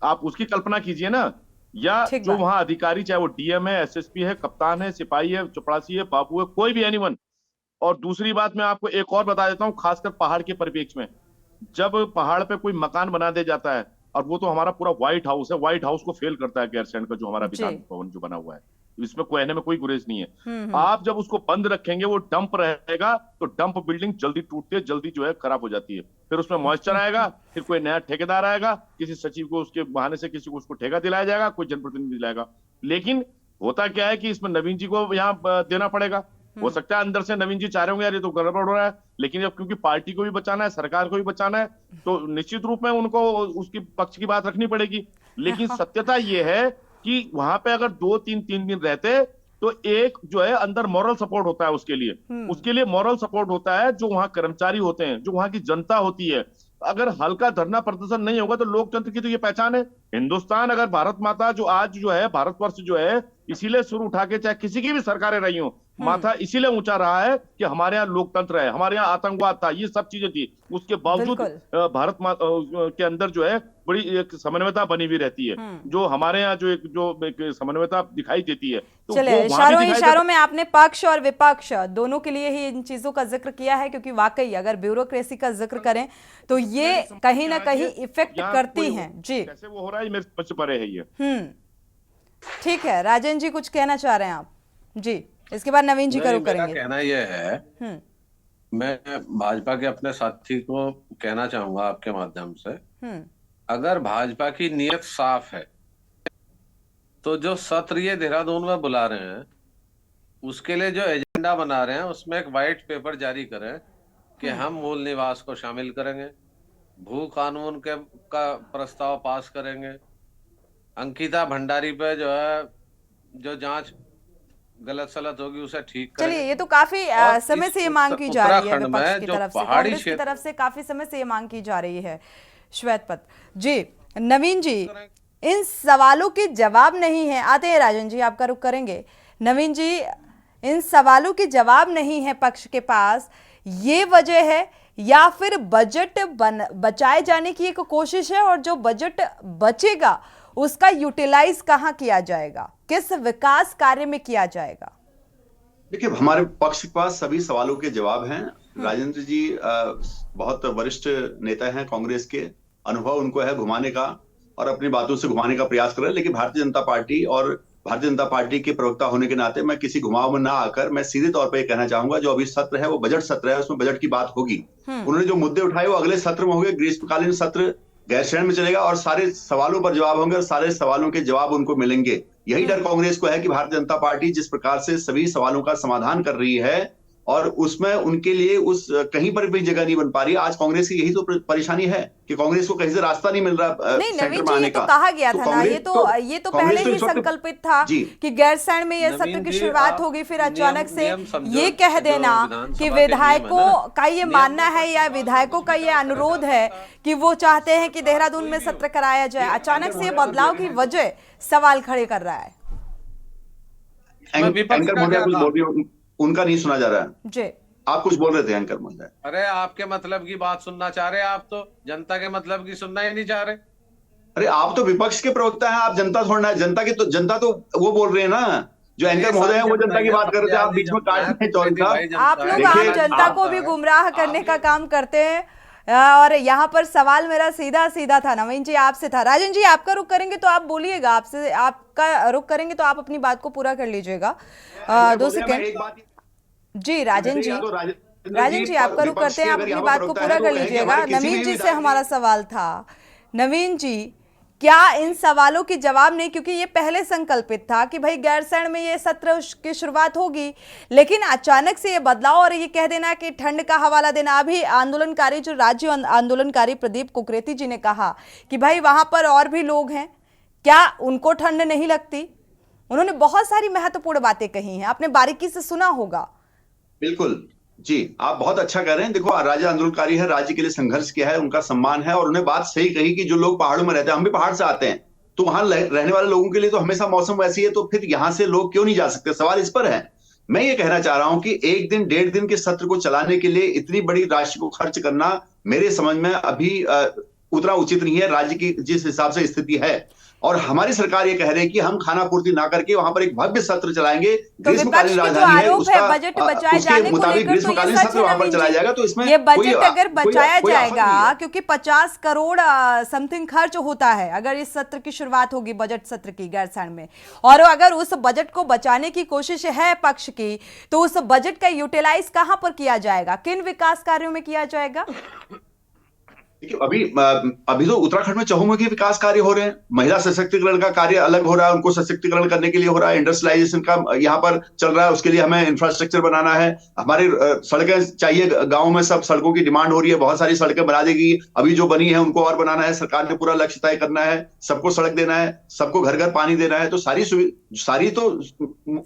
आप उसकी कल्पना कीजिए ना। या जो वहां अधिकारी, चाहे वो डीएम है, एसएसपी है, कप्तान है, सिपाही है, चपरासी है, बाबू है, कोई भी एनीवन। और दूसरी बात मैं आपको एक और बता देता हूं, खासकर पहाड़ के परिप्रेक्ष्य में, जब पहाड़ पे कोई मकान बना दिया जाता है, और वो तो हमारा पूरा व्हाइट हाउस है, व्हाइट हाउस को फेल करता है गैरसैंण का जो हमारा विधान भवन जो बना हुआ है, इसमें कहने में कोई गुरेज नहीं है। आप जब उसको बंद रखेंगे, वो डंप रहेगा, तो डंप बिल्डिंग जल्दी टूटती है, जल्दी जो है खराब हो जाती है। फिर उसमें मॉइस्चर आएगा, फिर कोई नया ठेकेदार आएगा, किसी सचिव को उसके बहाने से किसी को उसको ठेका दिलाया जाएगा, कोई जनप्रतिनिधि दिलाएगा। लेकिन होता क्या है कि इसमें नवीन जी को यहाँ देना पड़ेगा। हो सकता है अंदर से नवीन जी चाह रहे होंगे यार ये तो गड़बड़ हो रहा है, लेकिन अब क्योंकि पार्टी को भी बचाना है, सरकार को भी बचाना है, तो निश्चित रूप में उनको उसकी पक्ष की बात रखनी पड़ेगी। लेकिन सत्यता ये है कि वहां पे अगर 2-3 दिन रहते, तो एक जो है अंदर मॉरल सपोर्ट होता है उसके लिए मॉरल सपोर्ट होता है, जो वहां कर्मचारी होते हैं, जो वहां की जनता होती है। अगर हल्का धरना प्रदर्शन नहीं होगा तो लोकतंत्र की तो ये पहचान है। हिंदुस्तान, अगर भारत माता जो आज जो है, भारतवर्ष जो है, इसीलिए सुर उठा के, चाहे किसी की भी सरकारें रही हो, माथा इसीलिए ऊंचा रहा है कि हमारे यहाँ लोकतंत्र है, हमारे यहाँ आतंकवाद था, ये सब चीजें थी। उसके बावजूद भारत माता के अंदर जो है बड़ी एक समन्वयता बनी हुई रहती है, जो हमारे यहाँ जो एक समन्वयता दिखाई देती है। तो चलिए, इशारों में आपने पक्ष और विपक्ष दोनों के लिए ही इन चीजों का जिक्र किया है, क्योंकि वाकई अगर ब्यूरोक्रेसी का जिक्र करें तो ये कहीं ना कहीं इफेक्ट करती हैं। जी, कैसे वो हो रहा है, मेरे समझ से परे है ये। ठीक है, राजन जी कुछ कहना चाह रहे हैं आप? जी, इसके बाद नवीन जी का रुख करेंगे। कहना यह है, मैं भाजपा के अपने साथी को कहना चाहूंगा आपके माध्यम से, अगर भाजपा की नीयत साफ है तो जो सत्र ये देहरादून में बुला रहे हैं, उसके लिए जो एजेंडा बना रहे हैं, उसमें एक व्हाइट पेपर जारी करें कि हम मूल निवास को शामिल करेंगे, भू कानून का प्रस्ताव पास करेंगे, अंकिता भंडारी पे जो है जो जांच गलत सलत होगी उसे ठीक करें। चलिए, ये तो काफी समय से ये मांग की जा रही है विपक्ष की तरफ से, कांग्रेस की तरफ से काफी समय से ये मांग की जा रही है। श्वेतपत्र जी, नवीन जी, इन सवालों के जवाब नहीं है। आते हैं राजन जी, आपका रुख करेंगे। नवीन जी, इन सवालों के जवाब नहीं है पक्ष के पास, ये वजह है या फिर बजट बचाए जाने की एक कोशिश है, और जो बजट बचेगा उसका यूटिलाइज कहां किया जाएगा, किस विकास कार्य में किया जाएगा? देखिए, हमारे पक्ष के पास सभी सवालों के जवाब हैं। राजेंद्र जी बहुत वरिष्ठ नेता हैं कांग्रेस के, अनुभव उनको है घुमाने का और अपनी बातों से घुमाने का प्रयास कर रहे हैं। लेकिन भारतीय जनता पार्टी और भारतीय जनता पार्टी के प्रवक्ता होने के नाते मैं किसी घुमाव में ना आकर मैं सीधे तौर पर कहना चाहूंगा, जो अभी सत्र है वो बजट सत्र है, उसमें बजट की बात होगी। उन्होंने जो मुद्दे उठाए वो अगले सत्र में होंगे, ग्रीष्मकालीन सत्र गैरसैंण में चलेगा और सारे सवालों पर जवाब होंगे और सारे सवालों के जवाब उनको मिलेंगे। यही डर कांग्रेस को है कि भारतीय जनता पार्टी जिस प्रकार से सभी सवालों का समाधान कर रही है और उसमें उनके लिए उस कहीं पर भी जगह नहीं बन पा रही। आज कांग्रेस की यही तो परेशानी है कि कांग्रेस को कहीं से रास्ता नहीं मिल रहा। नहीं नवीन जी, ये तो कहा गया था ना, ये तो पहले ही संकल्पित था कि गैरसैण में ये सत्र की शुरुआत होगी, फिर अचानक से ये कह देना कि विधायकों का ये मानना है या विधायकों का ये अनुरोध है कि वो चाहते हैं कि देहरादून में सत्र कराया जाए, अचानक से बदलाव की वजह सवाल खड़े कर रहा है। उनका नहीं सुना जा रहा है जी, आप कुछ बोल रहे थे एंकर महोदय। अरे आपके मतलब की बात सुनना चाह रहे हैं, आप तो जनता के मतलब की सुनना ही नहीं चाह रहे। अरे आप तो विपक्ष के प्रवक्ता हैं, आप जनता छोड़ना है, जनता तो वो बोल रहे हैं ना, जो एंकर महोदय हैं वो जनता की बात कर रहे थे, आप बीच में काट रहे हैं। आप लोग आम जनता को भी गुमराह करने का काम करते हैं, और यहाँ पर सवाल मेरा सीधा था। नवीन जी आपसे था, राजन जी आपका रुख करेंगे तो आप बोलिएगा, आपका रुख करेंगे तो आप अपनी बात को पूरा कर लीजिएगा। 2 सेकंड जी, राजन जी आपका रुख करते हैं, आप अपनी बात को पूरा कर लीजिएगा। नवीन जी से हमारा सवाल था, नवीन जी क्या इन सवालों के जवाब नहीं, क्योंकि ये पहले संकल्पित था कि भाई गैरसैण में ये सत्र की शुरुआत होगी, लेकिन अचानक से ये बदलाव और ये कह देना कि ठंड का हवाला देना। अभी आंदोलनकारी जो राज्य आंदोलनकारी प्रदीप कुकरेती जी ने कहा कि भाई वहां पर और भी लोग हैं, क्या उनको ठंड नहीं लगती? उन्होंने बहुत सारी महत्वपूर्ण बातें कही हैं, आपने बारीकी से सुना होगा। बिल्कुल, जी, आप बहुत अच्छा कह रहे हैं। देखो, राज्य आंदोलनकारी है, राज्य के लिए संघर्ष किया है, उनका सम्मान है, और उन्हें बात सही कही कि जो लोग पहाड़ों में रहते हैं, हम भी पहाड़ से आते हैं, तो वहां रहने वाले लोगों के लिए तो हमेशा मौसम वैसी है, तो फिर यहां से लोग क्यों नहीं जा सकते? सवाल इस पर है। मैं ये कहना चाह रहा हूं कि एक दिन 1.5 दिन के सत्र को चलाने के लिए इतनी बड़ी राशि को खर्च करना मेरे समझ में अभी उतना उचित नहीं है, राज्य की जिस हिसाब से स्थिति है। और हमारी सरकार ये कह रही है कि हम खाना पूर्ति ना करके वहां पर एक भव्य सत्र चलाएंगे। तो विपक्ष के जो आरोप है बजट बचाए जाने को लेकर, तो ये सच है वहां चलाया जाएगा, तो इसमें ये बजट अगर बचाया जाएगा, क्योंकि 50 करोड़ समथिंग खर्च होता है अगर इस सत्र की शुरुआत होगी, बजट सत्र की गैरसैंण में, और अगर उस बजट को बचाने की कोशिश है पक्ष की, तो उस बजट का यूटिलाइज कहां पर किया जाएगा, किन विकास कार्यों में किया जाएगा? देखिए, अभी तो उत्तराखंड में चहुमुखी विकास कार्य हो रहे हैं। महिला सशक्तिकरण का कार्य अलग हो रहा है, उनको सशक्तिकरण करने के लिए हो रहा है। इंडस्ट्रियलाइजेशन का यहाँ पर चल रहा है, उसके लिए हमें इंफ्रास्ट्रक्चर बनाना है। हमारी सड़कें चाहिए, गांव में सब सड़कों की डिमांड हो रही है, बहुत सारी सड़कें बना देगी, अभी जो बनी है उनको और बनाना है। सरकार ने पूरा लक्ष्य तय करना है, सबको सड़क देना है, सबको घर घर पानी देना है, तो सारी तो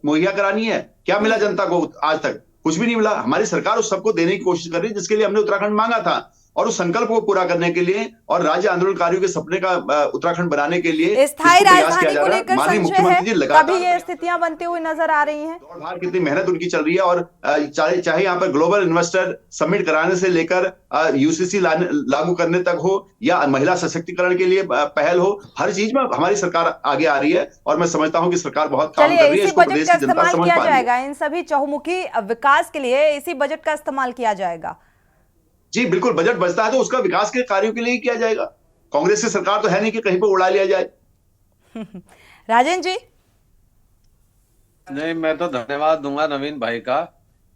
मुहैया करानी है। क्या मिला जनता को? आज तक कुछ भी नहीं मिला। हमारी सरकार उस सबको देने की कोशिश कर रही है जिसके लिए हमने उत्तराखंड मांगा था, और उस संकल्प को पूरा करने के लिए और राज्य आंदोलनकारियों के सपने का उत्तराखंड बनाने के लिए स्थायी राजधानी को लेकर संशय है, तभी ये स्थितियां बनती हुई नजर आ रही हैं। बाहर कितनी मेहनत उनकी चल रही है, और चाहे यहाँ पर ग्लोबल इन्वेस्टर समिट कराने से लेकर यूसीसी लागू करने तक हो, या महिला सशक्तिकरण के लिए पहल हो, हर चीज में हमारी सरकार आगे आ रही है, और मैं समझता हूँ कि सरकार बहुत काम कर रही है। इसको प्रदेश की जनता समझ पा रही है। इन सभी चहुमुखी विकास के लिए इसी बजट का इस्तेमाल किया जाएगा। जी बिल्कुल, बजट बचता है तो उसका विकास के कार्यों के लिए ही किया जाएगा। कांग्रेस की सरकार तो है नहीं कि कहीं पर उड़ा लिया जाए। राजेंद्र जी, नहीं, मैं तो धन्यवाद दूंगा नवीन भाई का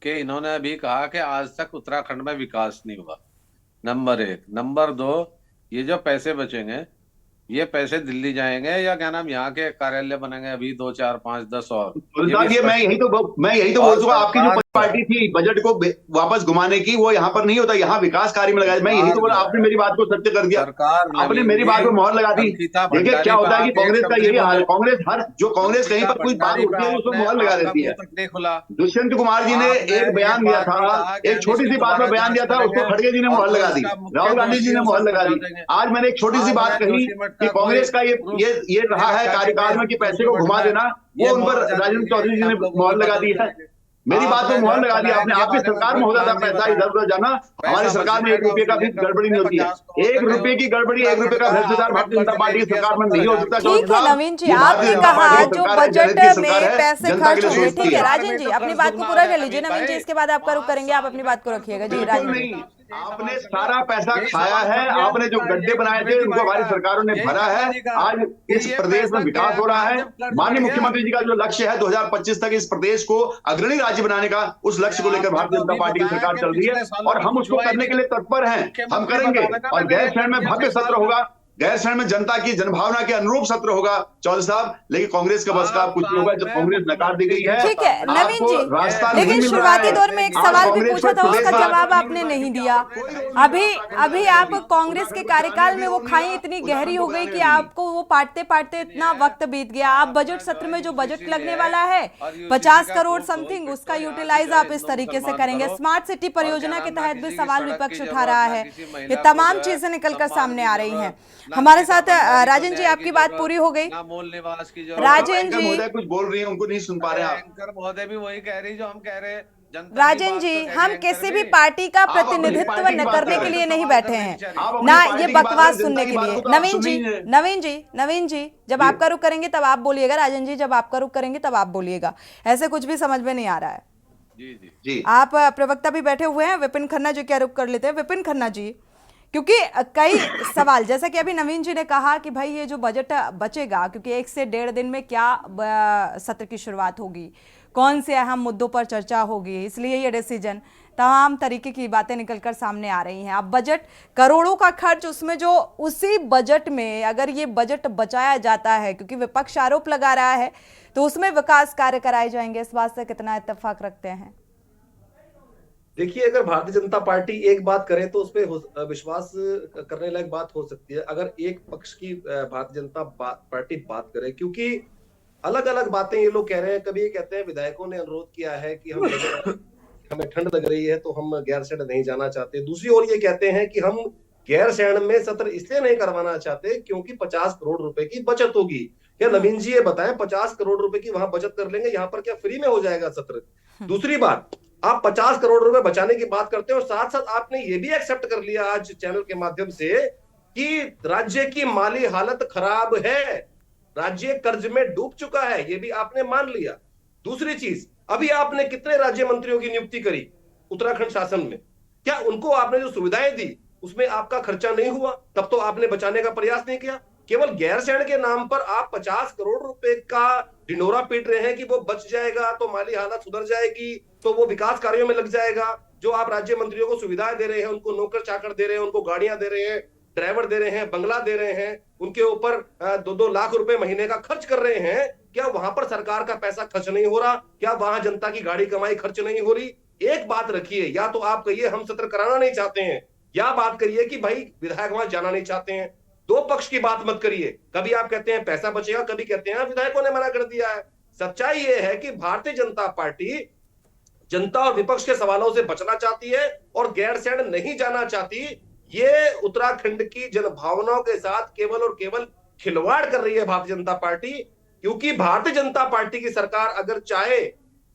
कि इन्होंने अभी कहा कि आज तक उत्तराखंड में विकास नहीं हुआ। नंबर 1। नंबर 2, ये जो पैसे बचेंगे ये पैसे दिल्ली जाएंगे या क्या नाम यहाँ के कार्यालय बनेंगे, अभी 2, 4, 5, 10 और ये मैं यही तो बोल दूंगा, आपकी जो पार्टी थी बजट को वापस घुमाने की, वो यहाँ पर नहीं होता, यहाँ विकास कार्य में लगाया। मैं यही तो बोला, आपने मेरी बात को सत्य कर दिया, आपने मेरी बात को मोहर लगा दी। देखिए क्या होता है कि कांग्रेस का यही हाल है, कांग्रेस कहीं पर कोई बात उठती है उसको मोहर लगा देती है। दुष्यंत कुमार जी ने एक बयान दिया था, एक छोटी सी बात में बयान दिया था, उसको खड़गे जी ने मोहर लगा दी, राहुल गांधी जी ने मोहर लगा दी। आज मैंने एक छोटी सी बात कही कि कांग्रेस का ये रहा है कार्यकाल में कि पैसे को घुमा देना, वो उन पर राजेंद्र चौधरी जी ने मोहर लगा दी है। मेरी बात में मोहर लगा दिया आपने। आपकी सरकार में होता था पैसा इधर उधर जाना, हमारी सरकार में 1 रुपये का भी गड़बड़ी नहीं होती है। 1 रुपये की गड़बड़ी, 1 रुपये का भ्रष्टाचार भारतीय जनता पार्टी की सरकार में नहीं हो सकता। ठीक है नवीन जी, आपने कहा जो बजट में पैसे खर्च हुए, ठीक है। राजेंद्र जी अपनी बात को पूरा कर लीजिए। नवीन जी इसके बाद आपका रुख करेंगे, आप अपनी बात को रखिएगा। जी राजेंद्र जी, आपने सारा पैसा खाया है, आपने जो गड्ढे बनाए थे उनको हमारी सरकारों ने भरा है। आज इस प्रदेश में विकास हो रहा है। माननीय मुख्यमंत्री जी का जो लक्ष्य है 2025 तक इस प्रदेश को अग्रणी राज्य बनाने का, उस लक्ष्य को लेकर भारतीय जनता पार्टी की सरकार चल रही है, और हम उसको करने के लिए तत्पर हैं, हम करेंगे। और गैरसैंण में भव्य सत्र होगा, गैरसैंण में जनता की जनभावना के अनुरूप सत्र होगा चौधरी साहब, लेकिन कांग्रेस का बस का कुछ नहीं होगा। जब कांग्रेस नकार दी गई है, ठीक है नवीन जी, लेकिन शुरुआती दौर में एक सवाल भी पूछा था, उसका जवाब आपने नहीं दिया। अभी आप कांग्रेस के कार्यकाल में वो खाई इतनी गहरी हो गई कि आपको वो पाटते पाटते इतना वक्त बीत गया। आप बजट सत्र में जो बजट लगने वाला है 50 करोड़ समथिंग, उसका यूटिलाइज आप इस तरीके से करेंगे। स्मार्ट सिटी परियोजना के तहत भी सवाल विपक्ष उठा रहा है, ये तमाम चीजें निकलकर सामने आ रही हैं। हमारे साथ राजेंद्र जी, आपकी बात पूरी हो गई। राजेंद्र जी कुछ बोल रही है, उनको नहीं सुन पा रहे हैं। एंकर महोदय भी वही कह रही जो हम कह रहे हैं। राजेंद्र जी, हम किसी भी पार्टी का प्रतिनिधित्व न करने के लिए नहीं बैठे हैं, ना ये बकवास सुनने के लिए। नवीन जी जब आपका रुख करेंगे तब आप बोलिएगा, राजेंद्र जी जब आपका रुख करेंगे तब आप बोलिएगा। ऐसे कुछ भी समझ में नहीं आ रहा है। जी आप प्रवक्ता भी बैठे हुए हैं, विपिन खन्ना जी क्या रुख कर लेते हैं। विपिन खन्ना जी, क्योंकि कई सवाल, जैसा कि अभी नवीन जी ने कहा कि भाई ये जो बजट बचेगा, क्योंकि 1 से 1.5 दिन में क्या सत्र की शुरुआत होगी, कौन से अहम मुद्दों पर चर्चा होगी, इसलिए ये डिसीजन, तमाम तरीके की बातें निकलकर सामने आ रही हैं। अब बजट करोड़ों का खर्च, उसमें जो उसी बजट में अगर ये बजट बचाया जाता है, क्योंकि विपक्ष आरोप लगा रहा है, तो उसमें विकास कार्य कराए जाएंगे, इस बात से कितना इत्तेफाक रखते हैं? देखिए, अगर भारतीय जनता पार्टी एक बात करे तो उस पर विश्वास करने लायक बात हो सकती है, अगर एक पक्ष की भारतीय जनता पार्टी बात करे, क्योंकि अलग अलग बातें ये लोग कह रहे हैं। कभी ये कहते हैं विधायकों ने अनुरोध किया है कि हम हमें ठंड लग रही है तो हम गैरसैंण नहीं जाना चाहते। दूसरी ओर ये कहते हैं कि हम गैरसैंण में सत्र इसलिए नहीं करवाना चाहते क्योंकि 50 करोड़ रुपए की बचत होगी। क्या नवीन जी ये बताएं, 50 करोड़ रुपए की वहां बचत कर लेंगे, यहाँ पर क्या फ्री में हो जाएगा सत्र? दूसरी बात, आप 50 करोड़ रुपए बचाने की बात करते हैं और साथ साथ आपने ये भी एक्सेप्ट कर लिया आज चैनल के माध्यम से कि राज्य की माली हालत खराब है, राज्य कर्ज में डूब चुका है, ये भी आपने मान लिया। दूसरी चीज, अभी आपने कितने राज्य मंत्रियों की नियुक्ति करी उत्तराखंड शासन में? क्या उनको आपने जो सुविधाएं दी उसमें आपका खर्चा नहीं हुआ? तब तो आपने बचाने का प्रयास नहीं किया। केवल गैरसैंण के नाम पर आप 50 करोड़ रुपए का ढिंडोरा पीट रहे हैं कि वो बच जाएगा तो माली हालत सुधर जाएगी, तो वो विकास कार्यों में लग जाएगा। जो आप राज्य मंत्रियों को सुविधाएं दे रहे हैं, उनको नौकर चाकर दे रहे हैं, उनको गाड़ियां दे रहे हैं, ड्राइवर दे रहे हैं, बंगला दे रहे हैं, उनके ऊपर 2-2 लाख रुपए महीने का खर्च कर रहे हैं, क्या वहां पर सरकार का पैसा खर्च नहीं हो रहा? क्या वहां जनता की गाड़ी कमाई खर्च नहीं हो रही? एक बात रखिए, या तो आप कहिए हम सत्र कराना नहीं चाहते हैं, या बात करिए कि भाई विधायक वहां जाना नहीं चाहते हैं। दो पक्ष की बात मत करिए। कभी आप कहते हैं पैसा बचेगा, कभी कहते हैं विधायकों ने मना कर दिया है। सच्चाई ये है कि भारतीय जनता पार्टी जनता और विपक्ष के सवालों से बचना चाहती है और गैरसैंण नहीं जाना चाहती। ये उत्तराखंड की जनभावनाओं के साथ केवल और केवल खिलवाड़ कर रही है भारतीय जनता पार्टी, क्योंकि भारतीय जनता पार्टी की सरकार अगर चाहे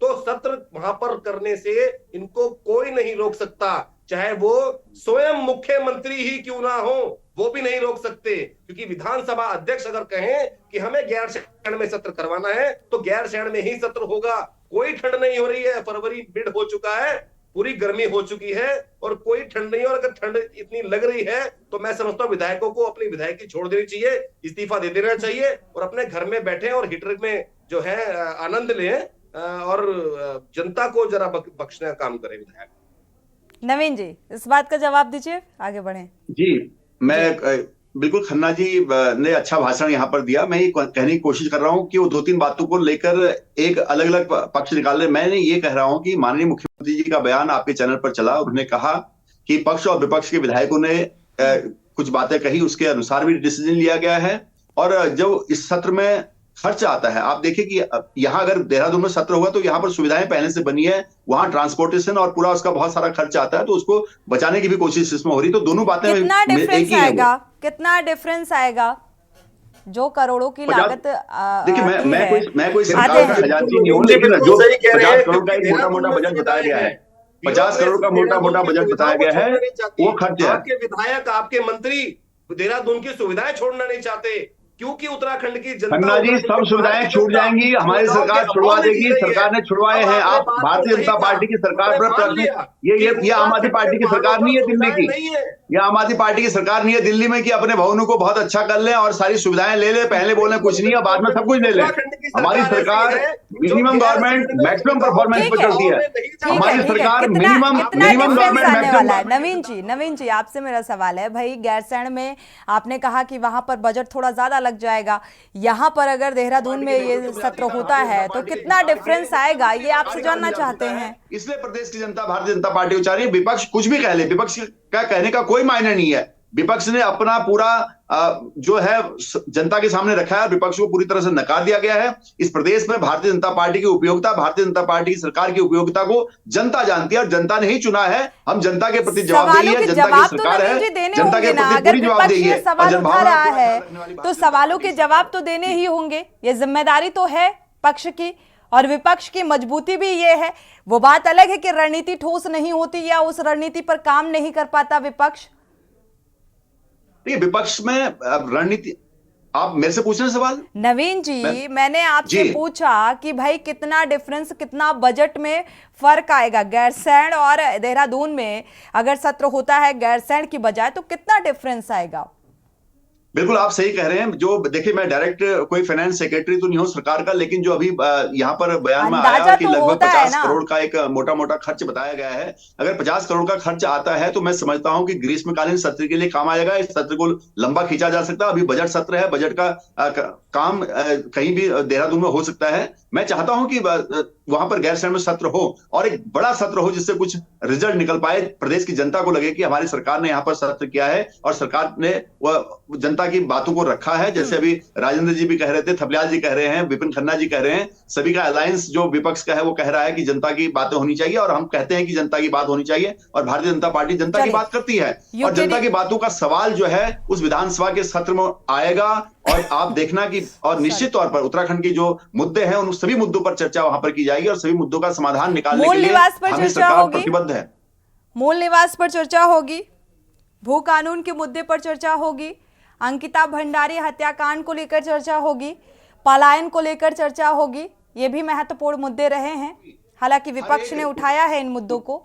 तो सत्र वहां पर करने से इनको कोई नहीं रोक सकता, चाहे वो स्वयं मुख्यमंत्री ही क्यों ना हो, वो भी नहीं रोक सकते। क्योंकि विधानसभा अध्यक्ष अगर कहें कि हमें गैरसैंण में सत्र करवाना है तो गैरसैंण में ही सत्र होगा। कोई ठंड नहीं हो रही है, फरवरी मिड हो चुका है, पूरी गर्मी हो चुकी है और कोई ठंड नहीं। और अगर ठंड इतनी लग रही है तो मैं समझता हूं विधायकों को अपनी विधायकी छोड़ देनी चाहिए, इस्तीफा दे देना चाहिए और अपने घर में बैठे और हीटर में जो है आनंद लें और जनता को जरा बख्शने का काम करें विधायक। नवीन जी, इस बात का जवाब दीजिए, आगे बढ़ें। जी, मैं बिल्कुल, खन्ना जी ने अच्छा भाषण यहाँ पर दिया। मैं ये कहने की कोशिश कर रहा हूँ कि वो 2-3 बातों को लेकर एक अलग अलग पक्ष निकाल रहे। मैंने ये कह रहा हूँ कि माननीय मुख्यमंत्री जी का बयान आपके चैनल पर चला, उन्होंने कहा कि पक्ष और विपक्ष के विधायकों ने कुछ बातें कही, उसके अनुसार भी डिसीजन लिया गया है। और जब इस सत्र में खर्च आता है, आप देखिए कि यहाँ अगर देहरादून में सत्र होगा तो यहाँ पर सुविधाएं पहले से बनी है, वहां ट्रांसपोर्टेशन और पूरा उसका बहुत सारा खर्च आता है, तो उसको बचाने की भी कोशिश इसमें हो रही। तो दोनों बातें कितना डिफरेंस आएगा, कितना डिफरेंस आएगा जो करोड़ों की लागत? देखिए, मैं कोई सरकार का खजांची नहीं हूं, लेकिन जो 50 करोड़ का एक मोटा मोटा बजट बताया गया है, 50 करोड़ का मोटा मोटा बजट बताया गया है, वो खर्च है। आपके विधायक, आपके मंत्री देहरादून की सुविधाएं छोड़ना नहीं चाहते क्योंकि उत्तराखंड की जनता, खन्ना जी, सब सुविधाएं छूट जाएंगी, हमारी सरकार छुड़वा देगी। सरकार ने छुड़वाए हैं। आप भारतीय जनता पार्टी की सरकार पर प्रश्न, ये आम आदमी पार्टी की सरकार नहीं है दिल्ली की, ये आम आदमी पार्टी की सरकार नहीं है दिल्ली में कि अपने भवनों को बहुत अच्छा कर ले और सारी सुविधाएं ले ले, पहले बोले कुछ नहीं है, बाद में सब कुछ ले ले। हमारी सरकार मिनिमम गवर्नमेंट मैक्सिमम परफॉर्मेंस पर चलती है। हमारी सरकार मिनिमम गवर्नमेंट। नवीन जी, आपसे मेरा सवाल है, भाई गैरसैंण में आपने कहा कि वहां पर बजट थोड़ा ज्यादा लग जाएगा, यहाँ पर अगर देहरादून में ये सत्र होता है तो कितना डिफरेंस आएगा, ये आपसे जानना चाहते हैं। इसलिए प्रदेश की जनता भारतीय जनता पार्टी को चाह रही है, विपक्ष कुछ भी कह ले, विपक्ष का कहने का कोई मायने नहीं है। विपक्ष ने अपना पूरा जो है जनता के सामने रखा है, विपक्ष को पूरी तरह से नकार दिया गया है। इस प्रदेश में भारतीय जनता पार्टी की उपयोगिता, भारतीय जनता पार्टी की सरकार की उपयोगिता को जनता जानती है और जनता ने ही चुना है। हम जनता के प्रति जवाबदेही है, जनता की सरकार है, जनता के प्रति पूरी जवाबदेही है। सवाल उठा रहा है तो सवालों के जवाब तो देने ही होंगे, ये जिम्मेदारी तो है पक्ष की, और विपक्ष की मजबूती भी ये है। वो बात अलग है कि रणनीति ठोस नहीं होती या उस रणनीति पर काम नहीं कर पाता विपक्ष। विपक्ष में रणनीति, आप मेरे से पूछ रहे हैं सवाल? नवीन जी, मैंने आपसे पूछा कि भाई कितना डिफरेंस, कितना बजट में फर्क आएगा गैरसैंण और देहरादून में, अगर सत्र होता है गैरसैंण की बजाय तो कितना डिफरेंस आएगा? बिल्कुल आप सही कह रहे हैं। जो देखिए, मैं डायरेक्ट कोई फाइनेंस सेक्रेटरी तो नहीं हूं सरकार का, लेकिन जो अभी यहाँ पर बयान में आया कि लगभग 50 करोड़ का एक मोटा मोटा खर्च बताया गया है। अगर 50 करोड़ का खर्च आता है तो मैं समझता हूं कि ग्रीष्मकालीन सत्र के लिए काम आएगा। इस सत्र को लंबा खींचा जा सकता है। अभी बजट सत्र है, बजट का काम कहीं भी देहरादून में हो सकता है। मैं चाहता हूं कि वहां पर गैरसैंण में सत्र हो और एक बड़ा सत्र हो जिससे कुछ रिजल्ट निकल पाए, प्रदेश की जनता को लगे कि हमारी सरकार ने यहाँ पर सत्र किया है और सरकार ने वह जनता की बातों को रखा है। जैसे अभी राजेंद्र जी भी कह रहे थे, थपलियाल जी कह रहे हैं, विपिन खन्ना जी कह रहे हैं, सभी का अलायंस जो विपक्ष का है वो कह रहा है कि जनता की बातें होनी चाहिए और हम कहते हैं कि जनता की बात होनी चाहिए और भारतीय जनता पार्टी जनता की बात करती है और जनता की बातों का सवाल जो है उस विधानसभा के सत्र में आएगा और आप देखना कि और निश्चित तौर पर उत्तराखंड के जो मुद्दे हैं उन सभी मुद्दों पर चर्चा वहां पर की जाएगी और सभी मुद्दों का समाधान निकालने के लिए हमारी सरकार प्रतिबद्ध है। मूल निवास पर चर्चा होगी, भू कानून के मुद्दे पर चर्चा होगी, अंकिता भंडारी हत्याकांड को लेकर चर्चा होगी, पलायन को लेकर चर्चा होगी। ये भी महत्वपूर्ण मुद्दे रहे हैं, हालांकि विपक्ष ने उठाया है इन मुद्दों को।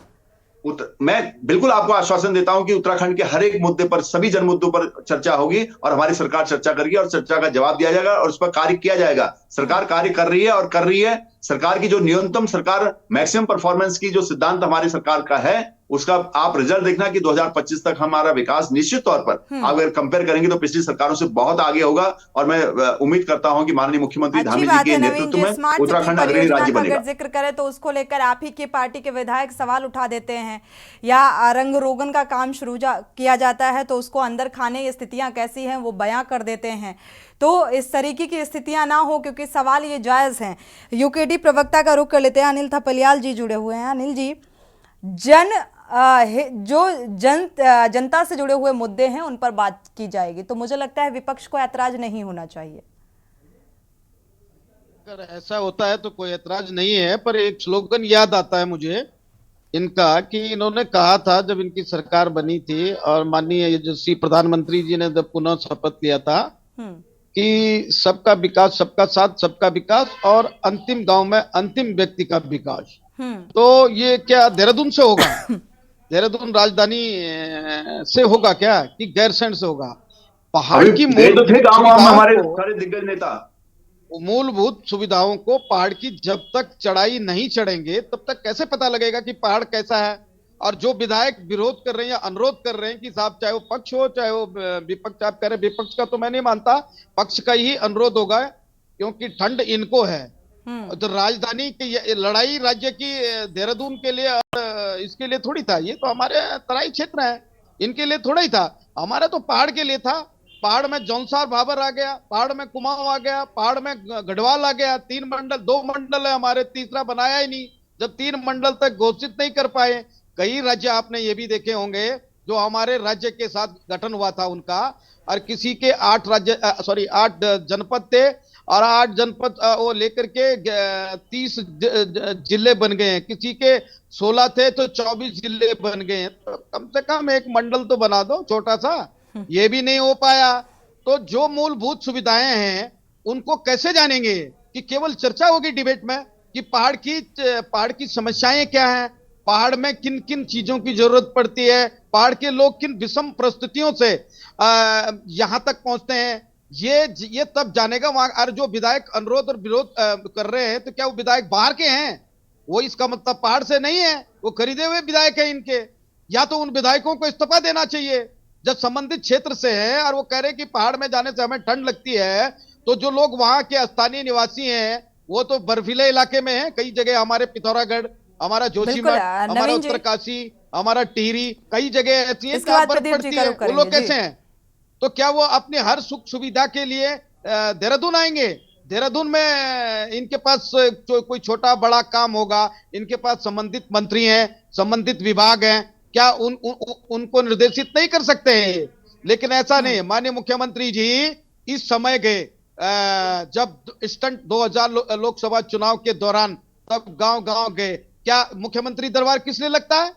मैं बिल्कुल आपको आश्वासन देता हूं कि उत्तराखंड के हर एक मुद्दे पर, सभी जन मुद्दों पर चर्चा होगी और हमारी सरकार चर्चा करेगी और चर्चा का जवाब दिया जाएगा और उस पर कार्य किया जाएगा। सरकार कार्य कर रही है और कर रही है। सरकार की जो न्यूनतम सरकार मैक्सिमम परफॉर्मेंस की जो सिद्धांत हमारी सरकार का है उसका आप रिजल्ट देखना कि 2025 तक हमारा विकास निश्चित तौर पर अगर कंपेयर करेंगे तो पिछली सरकारों से बहुत आगे होगा और मैं उम्मीद करता हूं कि माननीय मुख्यमंत्री धामी जी के नेतृत्व में उत्तराखंड अग्रणी राज्य बनेगा। अगर जिक्र करें तो उसको लेकर आप ही की पार्टी के विधायक सवाल उठा देते हैं या रंग रोगन का काम शुरू किया जाता है तो उसको अंदर खाने की स्थितियां कैसी हैं वो बयां कर देते हैं। तो इस तरीके की स्थितियां ना हो, क्योंकि सवाल ये जायज हैं। यूकेडी प्रवक्ता का रुख कर लेते हैं, अनिल थपलियाल जी जुड़े हुए हैं। अनिल जी, जनता से जुड़े हुए मुद्दे हैं उन पर बात की जाएगी, तो मुझे लगता है विपक्ष को ऐतराज नहीं होना चाहिए। अगर ऐसा होता है तो कोई ऐतराज नहीं है, पर एक स्लोगन याद आता है मुझे इनका कि इन्होंने कहा था जब इनकी सरकार बनी थी और माननीय यशस्वी प्रधानमंत्री जी ने जब पुनः शपथ लिया था कि सबका विकास, सबका साथ, सबका विकास और अंतिम गांव में अंतिम व्यक्ति का विकास। तो ये क्या देहरादून से होगा? देहरादून राजधानी से होगा क्या कि गैरसैंण से होगा? पहाड़ की मूलभूत सुविधाओं को पहाड़ की जब तक चढ़ाई नहीं चढ़ेंगे तब तक कैसे पता लगेगा कि पहाड़ कैसा है? और जो विधायक विरोध कर रहे हैं या अनुरोध कर रहे हैं कि साहब चाहे वो पक्ष हो चाहे वो विपक्ष, आप कह रहे विपक्ष का, तो मैं नहीं मानता, पक्ष का ही अनुरोध होगा क्योंकि ठंड इनको है। तो राजधानी की लड़ाई राज्य की देहरादून के लिए इसके लिए थोड़ी था, ये तो हमारे तराई क्षेत्र है, इनके लिए थोड़ा ही था। हमारा तो पहाड़ के लिए था। पहाड़ में जौनसार भाबर आ गया, पहाड़ में कुमाऊं आ गया, पहाड़ में गढ़वाल आ गया। 3 मंडल, 2 मंडल है हमारे, तीसरा बनाया ही नहीं। जब 3 मंडल तक घोषित नहीं कर पाए, कई राज्य आपने ये भी देखे होंगे जो हमारे राज्य के साथ गठन हुआ था उनका, और किसी के 8 जनपद थे और 8 जनपद वो लेकर के 30 जिले बन गए हैं, किसी के 16 थे तो 24 जिले बन गए हैं। तो कम से कम एक मंडल तो बना दो छोटा सा, ये भी नहीं हो पाया। तो जो मूलभूत सुविधाएं हैं उनको कैसे जानेंगे कि केवल चर्चा होगी डिबेट में कि पहाड़ की समस्याएं क्या हैं, पहाड़ में किन किन चीजों की जरूरत पड़ती है, पहाड़ के लोग किन विषम परिस्थितियों से यहां तक पहुंचते हैं, ये तब जानेगा वहां। और जो विधायक अनुरोध और विरोध कर रहे हैं तो क्या वो विधायक बाहर के हैं? वो इसका मतलब पहाड़ से नहीं है, वो खरीदे हुए विधायक हैं इनके। या तो उन विधायकों को इस्तीफा देना चाहिए जब संबंधित क्षेत्र से है और वो कह रहे हैं कि पहाड़ में जाने से हमें ठंड लगती है। तो जो लोग वहां के स्थानीय निवासी हैं वो तो बर्फीले इलाके में है, कई जगह हमारे पिथौरागढ़, हमारा जोशीमठ, हमारा उत्तरकाशी, हमारा टिहरी, कई जगह ऐसी है जहां बर्फ पड़ती है। वो लोग कैसे हैं? तो क्या वो अपने हर सुख सुविधा के लिए देहरादून आएंगे? देहरादून में इनके पास कोई छोटा बड़ा काम होगा, इनके पास संबंधित मंत्री हैं, संबंधित विभाग हैं, क्या उनको निर्देशित नहीं कर सकते हैं? लेकिन ऐसा नहीं। माननीय मुख्यमंत्री जी इस समय गए जब स्टंट 2000 लोकसभा चुनाव के दौरान, तब गांव गए। क्या मुख्यमंत्री दरबार किस लिए लगता है?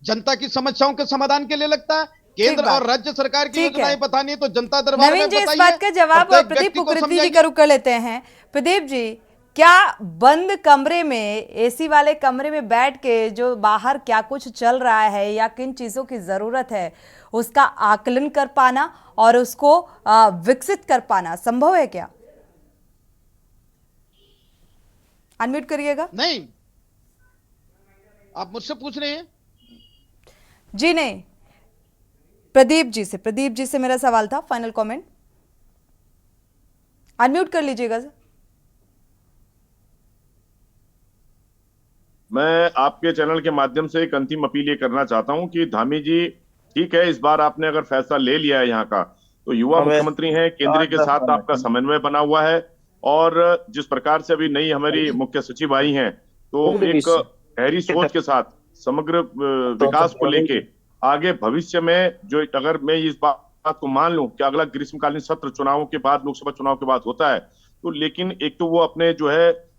जनता की समस्याओं के समाधान के लिए लगता है। केंद्र और राज्य सरकार की योजनाएं बतानी है तो जनता दरबार में बताइए। इस बात का जवाब प्रदीप कुकरेती जी का रुख कर लेते हैं। प्रदीप जी, क्या बंद कमरे में, एसी वाले कमरे में बैठ के जो बाहर क्या कुछ चल रहा है या किन चीजों की जरूरत है उसका आकलन कर पाना और उसको विकसित कर पाना संभव है क्या? अनम्यूट करिएगा। नहीं, आप मुझसे पूछ रहे हैं? जी नहीं, प्रदीप जी से मेरा सवाल था। फाइनल कमेंट अनम्यूट कर लीजिएगा सर। मैं आपके चैनल के माध्यम से एक अंतिम अपील ये करना चाहता हूं कि धामी जी, ठीक है, इस बार आपने अगर फैसला ले लिया है यहाँ का, तो युवा मुख्यमंत्री हैं, केंद्र के साथ आपका समन्वय बना हुआ है, और जिस प्रकार से अभी नई हमारी मुख्य सचिव आई हैं, तो एक गहरी सोच के साथ समग्र विकास को लेके आगे भविष्य में, जो अगर मैं इस बात को मान लूं कि अगला ग्रीष्मकालीन सत्र चुनावों के बाद, लोकसभा चुनाव के बाद होता है, तो लेकिन एक तो वो अपने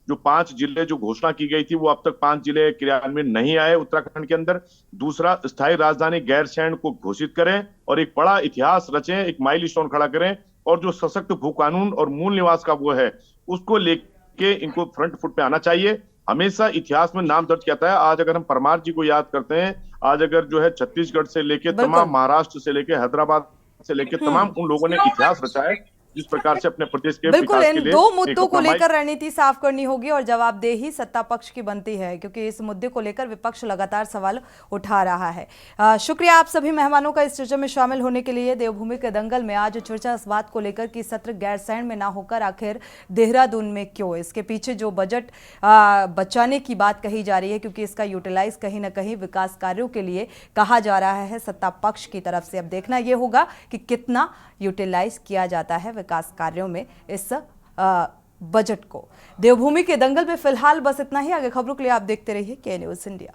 जो 5 जिले जो घोषणा की गई थी, वो अब तक 5 जिले क्रियान्वयन नहीं आए उत्तराखंड के अंदर। दूसरा, स्थायी राजधानी गैरसैंण को घोषित करें और एक बड़ा इतिहास रचें, एक माइलस्टोन खड़ा करें, और जो सशक्त भू कानून और मूल निवास का वो है, उसको लेके इनको फ्रंट फुट पे आना चाहिए। हमेशा इतिहास में नाम दर्ज किया है। आज अगर हम परमार जी को याद करते हैं, आज अगर जो है छत्तीसगढ़ से लेके तमाम, महाराष्ट्र से लेके हैदराबाद से लेके तमाम उन लोगों ने इतिहास रचा है, जिस प्रकार से अपने प्रदेश के बिल्कुल विकास इन के लिए दो मुद्दों को लेकर रणनीति साफ करनी होगी और जवाबदेही सत्ता पक्ष की बनती है, क्योंकि इस मुद्दे को लेकर विपक्ष लगातार सवाल उठा रहा है। शुक्रिया आप सभी मेहमानों का इस चर्चा में शामिल होने के लिए। देवभूमि के दंगल में आज चर्चा इस बात को लेकर कि सत्र गैरसैंण में ना होकर आखिर देहरादून में क्यों, इसके पीछे जो बजट बचाने की बात कही जा रही है, क्योंकि इसका यूटिलाइज कहीं ना कहीं विकास कार्यों के लिए कहा जा रहा है सत्ता पक्ष की तरफ से। अब देखना यह होगा कि कितना यूटिलाइज किया जाता है विकास कार्यों में इस बजट को। देवभूमि के दंगल में फिलहाल बस इतना ही। आगे खबरों के लिए आप देखते रहिए के न्यूज़ इंडिया।